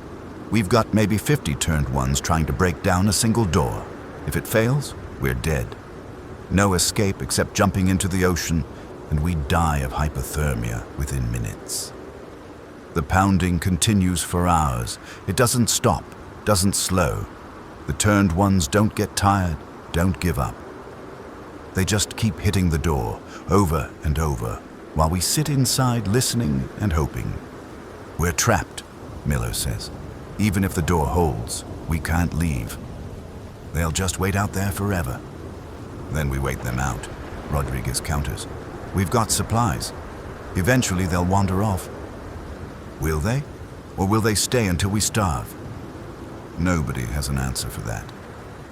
We've got maybe 50 turned ones trying to break down a single door. If it fails, we're dead. No escape except jumping into the ocean, and we die of hypothermia within minutes. The pounding continues for hours. It doesn't stop, doesn't slow. The turned ones don't get tired, don't give up. They just keep hitting the door, over and over, while we sit inside listening and hoping. We're trapped, Miller says. Even if the door holds, we can't leave. They'll just wait out there forever. Then we wait them out, Rodriguez counters. We've got supplies. Eventually they'll wander off. Will they? Or will they stay until we starve? Nobody has an answer for that.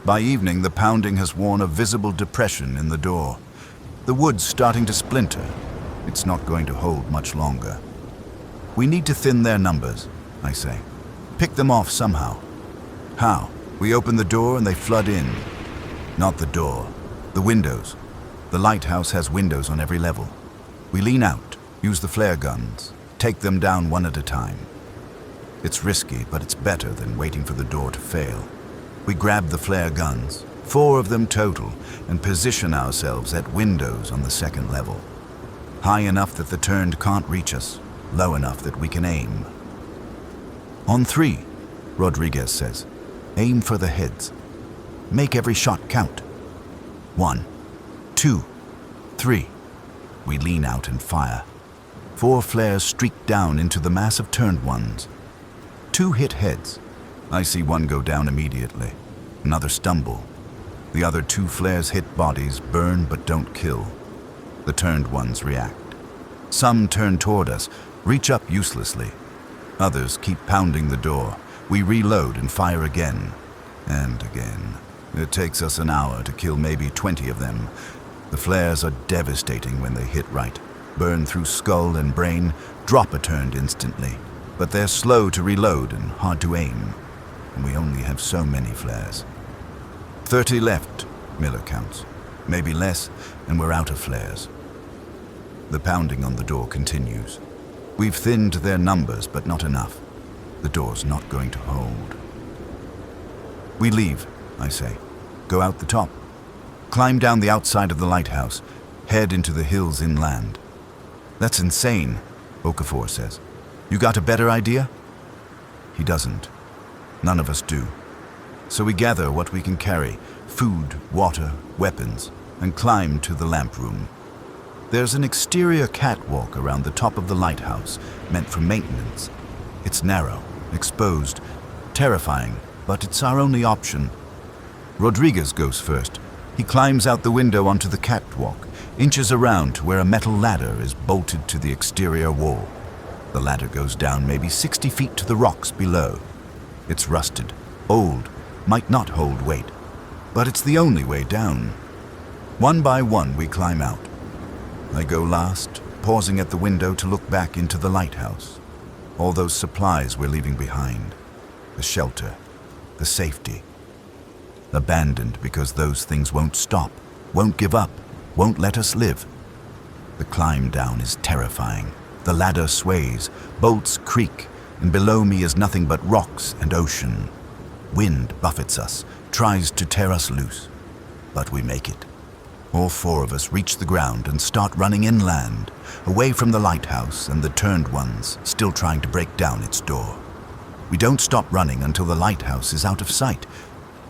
By evening, the pounding has worn a visible depression in the door. The wood's starting to splinter. It's not going to hold much longer. We need to thin their numbers. I say. Pick them off somehow. How? We open the door and they flood in. Not the door. The windows. The lighthouse has windows on every level. We lean out, use the flare guns, take them down one at a time. It's risky, but it's better than waiting for the door to fail. We grab the flare guns, 4 of them total, and position ourselves at windows on the second level. High enough that the turned can't reach us, low enough that we can aim. On 3, Rodriguez says. Aim for the heads. Make every shot count. 1, 2, 3. We lean out and fire. 4 flares streak down into the mass of turned ones. 2 hit heads. I see one go down immediately. Another stumble. The other 2 flares hit bodies, burn but don't kill. The turned ones react. Some turn toward us, reach up uselessly. Others keep pounding the door. We reload and fire again. And again. It takes us an hour to kill maybe 20 of them. The flares are devastating when they hit right. Burn through skull and brain, drop a turned instantly. But they're slow to reload and hard to aim. And we only have so many flares. 30 left, Miller counts. Maybe less, and we're out of flares. The pounding on the door continues. We've thinned their numbers, but not enough. The door's not going to hold. We leave, I say. Go out the top. Climb down the outside of the lighthouse. Head into the hills inland. That's insane, Okafor says. You got a better idea? He doesn't. None of us do. So we gather what we can carry, food, water, weapons, and climb to the lamp room. There's an exterior catwalk around the top of the lighthouse, meant for maintenance. It's narrow, exposed, terrifying, but it's our only option. Rodriguez goes first. He climbs out the window onto the catwalk, inches around to where a metal ladder is bolted to the exterior wall. The ladder goes down maybe 60 feet to the rocks below. It's rusted, old, might not hold weight, but it's the only way down. One by one we climb out. I go last, pausing at the window to look back into the lighthouse. All those supplies we're leaving behind. The shelter, the safety. Abandoned because those things won't stop, won't give up, won't let us live. The climb down is terrifying. The ladder sways, bolts creak, and below me is nothing but rocks and ocean. Wind buffets us, tries to tear us loose. But we make it. All 4 of us reach the ground and start running inland, away from the lighthouse and the turned ones still trying to break down its door. We don't stop running until the lighthouse is out of sight.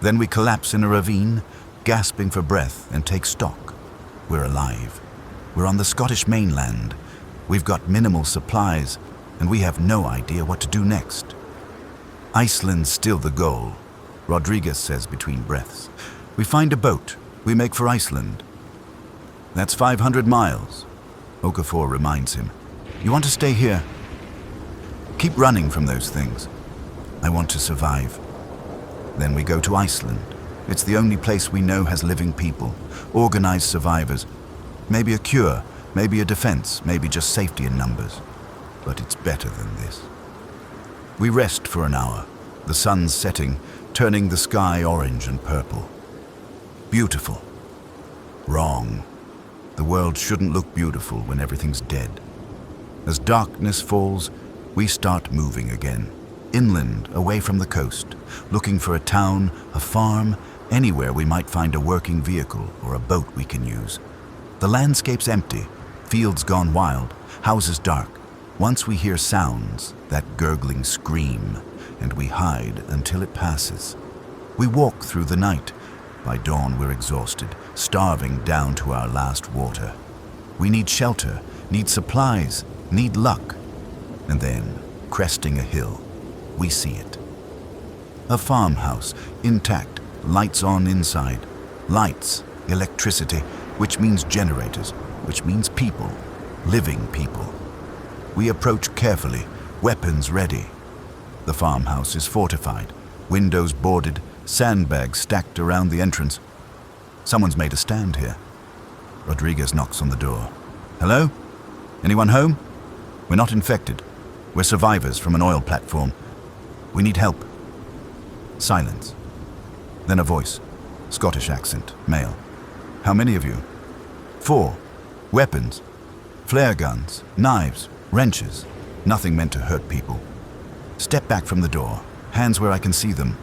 Then we collapse in a ravine, gasping for breath, and take stock. We're alive. We're on the Scottish mainland. We've got minimal supplies, and we have no idea what to do next. Iceland's still the goal, Rodriguez says between breaths. We find a boat. We make for Iceland. That's 500 miles, Okafor reminds him. You want to stay here? Keep running from those things. I want to survive. Then we go to Iceland. It's the only place we know has living people, organized survivors. Maybe a cure, maybe a defense, maybe just safety in numbers. But it's better than this. We rest for an hour, the sun's setting, turning the sky orange and purple. Beautiful. Wrong. The world shouldn't look beautiful when everything's dead. As darkness falls, we start moving again, inland, away from the coast, looking for a town, a farm, anywhere we might find a working vehicle or a boat we can use. The landscape's empty, fields gone wild, houses dark. Once we hear sounds, that gurgling scream, and we hide until it passes. We walk through the night. By dawn we're exhausted, starving down to our last water. We need shelter, need supplies, need luck. And then, cresting a hill, we see it. A farmhouse, intact, lights on inside. Lights, electricity, which means generators, which means people, living people. We approach carefully, weapons ready. The farmhouse is fortified, windows boarded, sandbags stacked around the entrance. Someone's made a stand here. Rodriguez knocks on the door. Hello? Anyone home? We're not infected. We're survivors from an oil platform. We need help. Silence. Then a voice. Scottish accent, male. How many of you? 4. Weapons. Flare guns, knives, wrenches. Nothing meant to hurt people. Step back from the door. Hands where I can see them.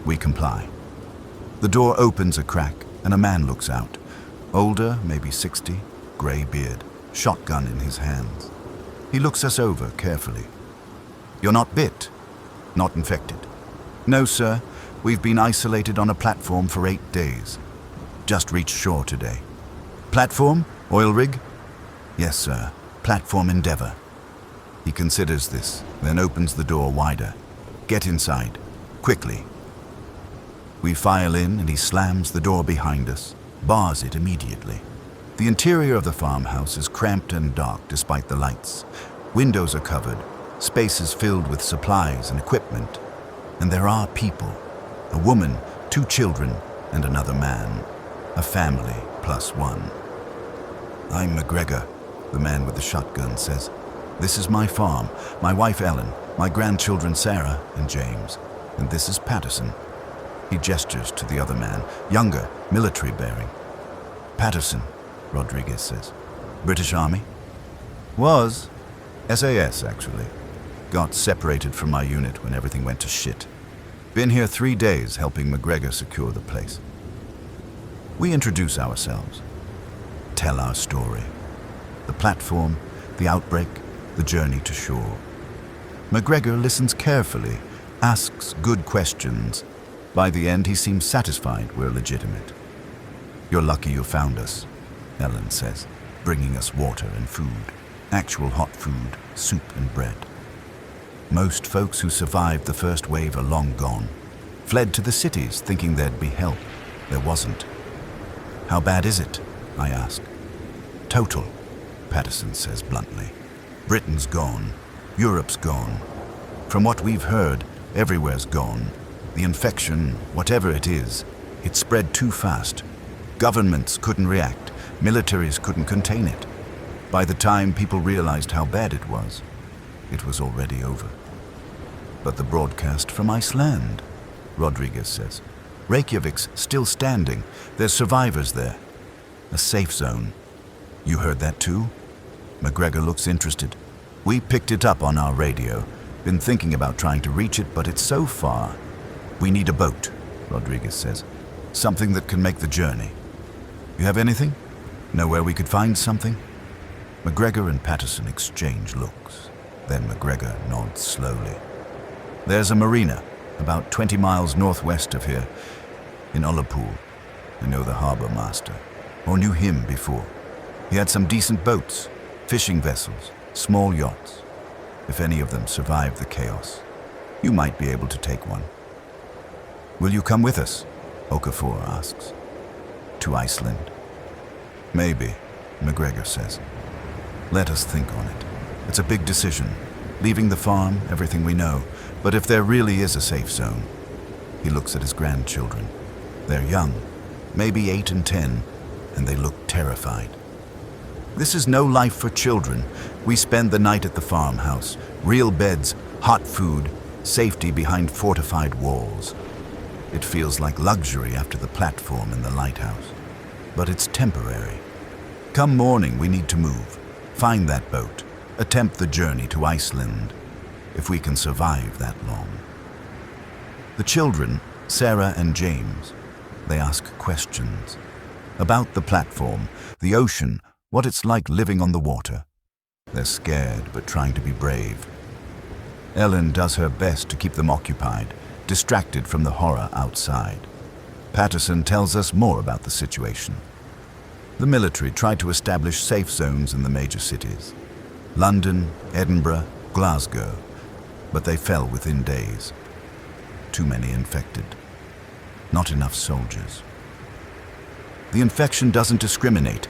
We comply. The door opens a crack and a man looks out. Older, maybe 60, grey beard, shotgun in his hands. He looks us over carefully. You're not bit? Not infected? No, sir. We've been isolated on a platform for 8 days. Just reached shore today. Platform? Oil rig? Yes, sir. Platform Endeavour. He considers this, then opens the door wider. Get inside. Quickly. We file in and he slams the door behind us, bars it immediately. The interior of the farmhouse is cramped and dark despite the lights. Windows are covered, spaces filled with supplies and equipment. And there are people. A woman, 2 children, and another man. A family plus 1. I'm McGregor, the man with the shotgun says. This is my farm, my wife Ellen, my grandchildren Sarah and James. And this is Patterson. He gestures to the other man, younger, military bearing. Patterson, Rodriguez says. British Army? Was. SAS, actually. Got separated from my unit when everything went to shit. Been here 3 days helping McGregor secure the place. We introduce ourselves. Tell our story. The platform, the outbreak, the journey to shore. McGregor listens carefully, asks good questions. By the end, he seems satisfied we're legitimate. You're lucky you found us, Ellen says, bringing us water and food. Actual hot food, soup and bread. Most folks who survived the first wave are long gone. Fled to the cities thinking there'd be help. There wasn't. How bad is it? I ask. Total, Patterson says bluntly. Britain's gone. Europe's gone. From what we've heard, everywhere's gone. The infection, whatever it is, it spread too fast. Governments couldn't react. Militaries couldn't contain it. By the time people realized how bad it was already over. But the broadcast from Iceland, Rodriguez says. Reykjavik's still standing. There's survivors there. A safe zone. You heard that too? McGregor looks interested. We picked it up on our radio. Been thinking about trying to reach it, but it's so far. We need a boat, Rodriguez says. Something that can make the journey. You have anything? Know where we could find something? McGregor and Patterson exchange looks. Then McGregor nods slowly. There's a marina, about 20 miles northwest of here, in Ullapool. I know the harbor master, or knew him before. He had some decent boats, fishing vessels, small yachts. If any of them survived the chaos, you might be able to take one. Will you come with us? Okafor asks. To Iceland? Maybe, McGregor says. Let us think on it. It's a big decision. Leaving the farm, everything we know. But if there really is a safe zone, he looks at his grandchildren. They're young, maybe 8 and 10, and they look terrified. This is no life for children. We spend the night at the farmhouse. Real beds, hot food, safety behind fortified walls. It feels like luxury after the platform in the lighthouse. But it's temporary. Come morning, we need to move. Find that boat. Attempt the journey to Iceland, if we can survive that long. The children, Sarah and James, they ask questions. About the platform, the ocean, what it's like living on the water. They're scared, but trying to be brave. Ellen does her best to keep them occupied, distracted from the horror outside. Patterson tells us more about the situation. The military tried to establish safe zones in the major cities. London, Edinburgh, Glasgow, but they fell within days. Too many infected. Not enough soldiers. The infection doesn't discriminate.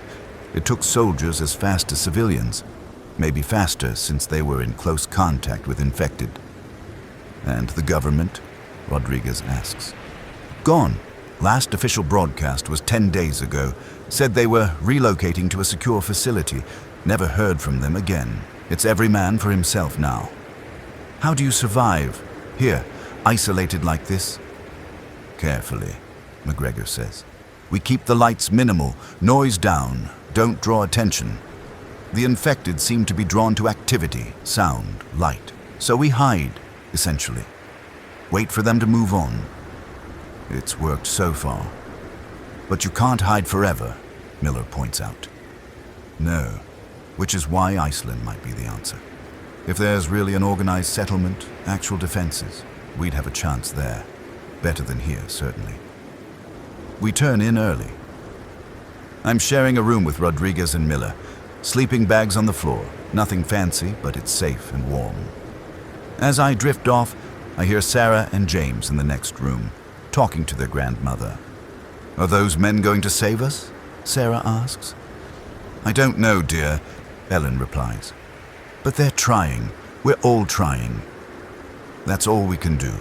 It took soldiers as fast as civilians, maybe faster since they were in close contact with infected. And the government? Rodriguez asks. Gone. Last official broadcast was 10 days ago. Said they were relocating to a secure facility. Never heard from them again. It's every man for himself now. How do you survive? Here, Isolated like this? Carefully, McGregor says. We keep the lights minimal, noise down, don't draw attention. The infected seem to be drawn to activity, sound, light. So we hide, essentially. Wait for them to move on. It's worked so far. But you can't hide forever, Miller points out. No, which is why Iceland might be the answer. If there's really an organized settlement, actual defenses, we'd have a chance there. Better than here, certainly. We turn in early. I'm sharing a room with Rodriguez and Miller. Sleeping bags on the floor. Nothing fancy, but it's safe and warm. As I drift off, I hear Sarah and James in the next room, talking to their grandmother. Are those men going to save us? Sarah asks. I don't know, dear, Ellen replies. But they're trying. We're all trying. That's all we can do.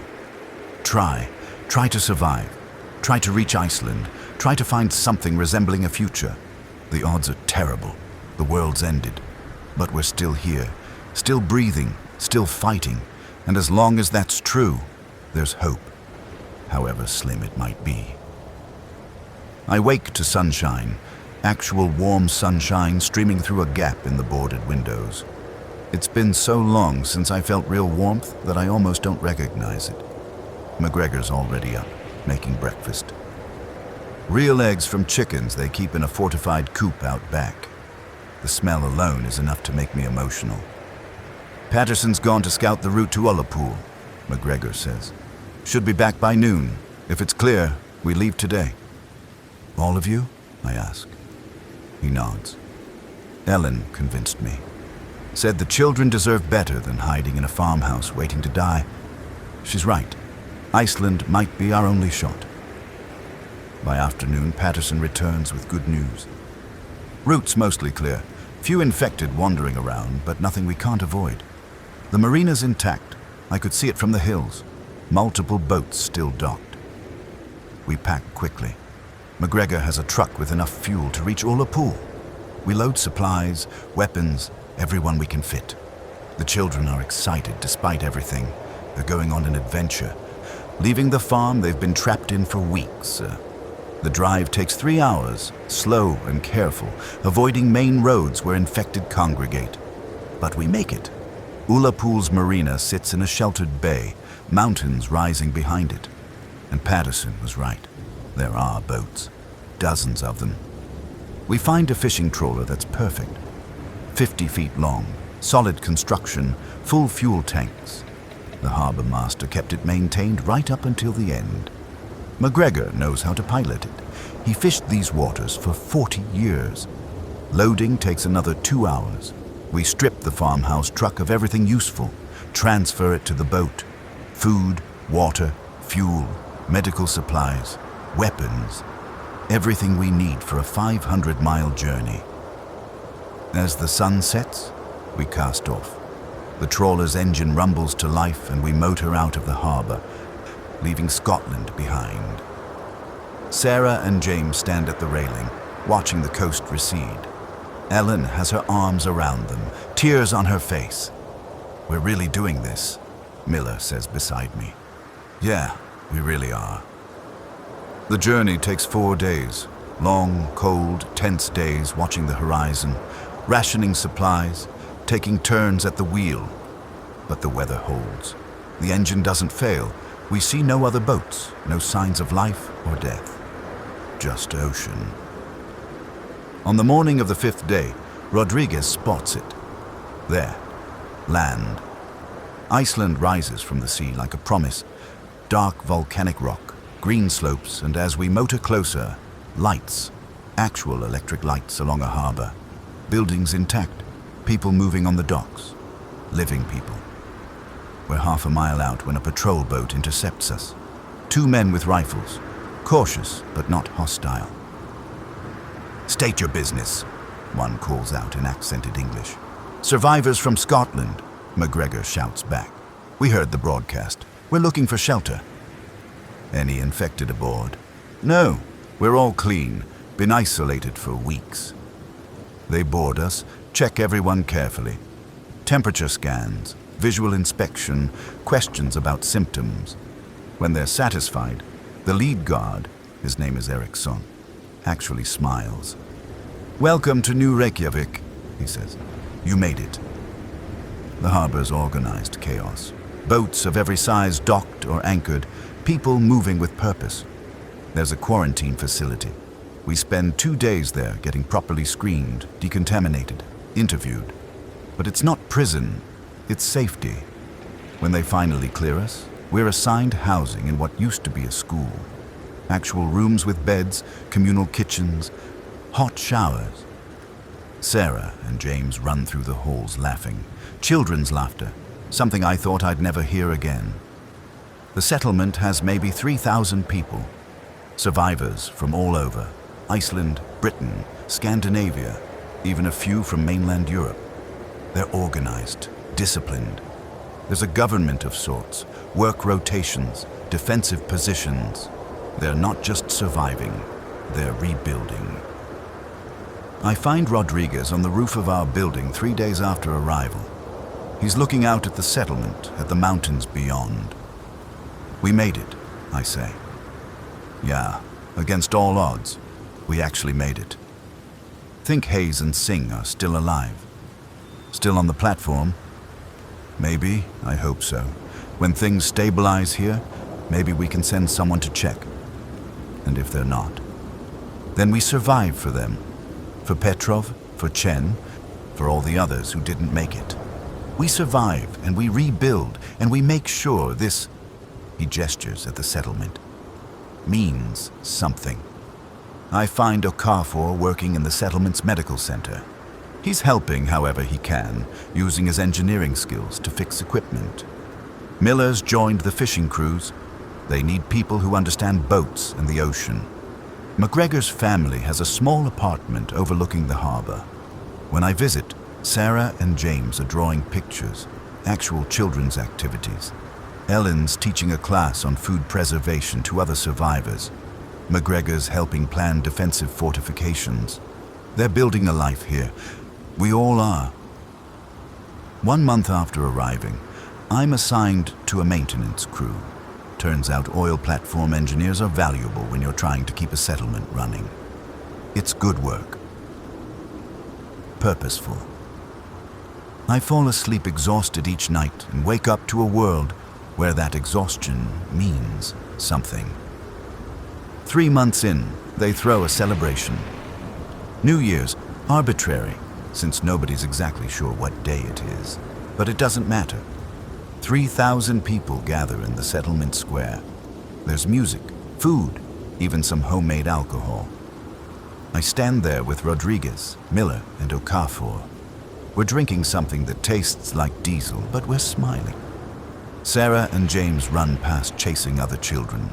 Try. Try to survive. Try to reach Iceland. Try to find something resembling a future. The odds are terrible. The world's ended. But we're still here. Still breathing. Still fighting. And as long as that's true, there's hope. However slim it might be. I wake to sunshine. Actual warm sunshine streaming through a gap in the boarded windows. It's been so long since I felt real warmth that I almost don't recognize it. McGregor's already up, making breakfast. Real eggs from chickens they keep in a fortified coop out back. The smell alone is enough to make me emotional. Patterson's gone to scout the route to Ullapool, McGregor says. Should be back by noon. If it's clear, we leave today. All of you? I ask. He nods. Ellen convinced me. Said the children deserve better than hiding in a farmhouse waiting to die. She's right. Iceland might be our only shot. By afternoon, Patterson returns with good news. Route's mostly clear. Few infected wandering around, but nothing we can't avoid. The marina's intact. I could see it from the hills. Multiple boats still docked. We pack quickly. McGregor has a truck with enough fuel to reach Ullapool. We load supplies, weapons, everyone we can fit. The children are excited despite everything. They're going on an adventure. Leaving the farm they've been trapped in for weeks. The drive takes 3 hours, slow and careful, avoiding main roads where infected congregate. But we make it. Ullapool's marina sits in a sheltered bay, mountains rising behind it. And Patterson was right. There are boats. Dozens of them. We find a fishing trawler that's perfect. 50 feet long, solid construction, full fuel tanks. The harbor master kept it maintained right up until the end. McGregor knows how to pilot it. He fished these waters for 40 years. Loading takes another 2 hours. We strip the farmhouse truck of everything useful, transfer it to the boat. Food, water, fuel, medical supplies, weapons. Everything we need for a 500-mile journey. As the sun sets, we cast off. The trawler's engine rumbles to life and we motor out of the harbor, leaving Scotland behind. Sarah and James stand at the railing, watching the coast recede. Ellen has her arms around them, tears on her face. We're really doing this, Miller says beside me. Yeah, we really are. The journey takes 4 days. Long, cold, tense days watching the horizon, rationing supplies, taking turns at the wheel. But the weather holds. The engine doesn't fail. We see no other boats, no signs of life or death. Just ocean. On the morning of the 5th day, Rodriguez spots it. There, land. Iceland rises from the sea like a promise. Dark volcanic rock, green slopes, and as we motor closer, lights. Actual electric lights along a harbor. Buildings intact. People moving on the docks. Living people. We're half a mile out when a patrol boat intercepts us. 2 men with rifles. Cautious, but not hostile. State your business, one calls out in accented English. Survivors from Scotland, McGregor shouts back. We heard the broadcast. We're looking for shelter. Any infected aboard? No, we're all clean. Been isolated for weeks. They board us, check everyone carefully. Temperature scans, visual inspection, questions about symptoms. When they're satisfied, the lead guard, his name is Eriksson, actually smiles. "Welcome to New Reykjavik," he says. "You made it." The harbor's organized chaos. Boats of every size docked or anchored, people moving with purpose. There's a quarantine facility. We spend 2 days there getting properly screened, decontaminated, interviewed. But it's not prison, it's safety. When they finally clear us, we're assigned housing in what used to be a school. Actual rooms with beds, communal kitchens, hot showers. Sarah and James run through the halls laughing. Children's laughter, something I thought I'd never hear again. The settlement has maybe 3,000 people. Survivors from all over. Iceland, Britain, Scandinavia, even a few from mainland Europe. They're organized, disciplined. There's a government of sorts, work rotations, defensive positions. They're not just surviving, they're rebuilding. I find Rodriguez on the roof of our building 3 days after arrival. He's looking out at the settlement, at the mountains beyond. "We made it," I say. "Yeah, against all odds, we actually made it." Think Hayes and Singh are still alive. Still on the platform? Maybe, I hope so. When things stabilize here, maybe we can send someone to check. And if they're not, then we survive for them. For Petrov, for Chen, for all the others who didn't make it. We survive and we rebuild and we make sure this, he gestures at the settlement, means something. I find Okafor working in the settlement's medical center. He's helping however he can, using his engineering skills to fix equipment. Miller's joined the fishing crews. They need people who understand boats and the ocean. McGregor's family has a small apartment overlooking the harbor. When I visit, Sarah and James are drawing pictures, actual children's activities. Ellen's teaching a class on food preservation to other survivors. McGregor's helping plan defensive fortifications. They're building a life here. We all are. 1 month after arriving, I'm assigned to a maintenance crew. Turns out oil platform engineers are valuable when you're trying to keep a settlement running. It's good work. Purposeful. I fall asleep exhausted each night and wake up to a world where that exhaustion means something. 3 months in, they throw a celebration. New Year's, arbitrary, since nobody's exactly sure what day it is. But it doesn't matter. 3,000 people gather in the settlement square. There's music, food, even some homemade alcohol. I stand there with Rodriguez, Miller, and Okafor. We're drinking something that tastes like diesel, but we're smiling. Sarah and James run past chasing other children.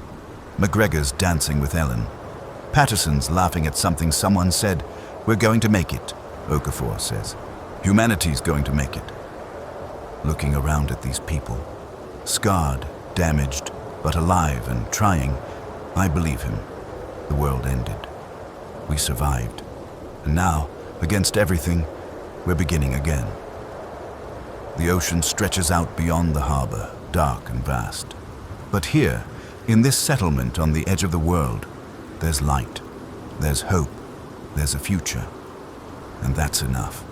McGregor's dancing with Ellen. Patterson's laughing at something someone said. "We're going to make it," Okafor says. "Humanity's going to make it." Looking around at these people, scarred, damaged, but alive and trying, I believe him. The world ended. We survived. And now, against everything, we're beginning again. The ocean stretches out beyond the harbor, dark and vast. But here, in this settlement on the edge of the world, there's light, there's hope, there's a future. And that's enough.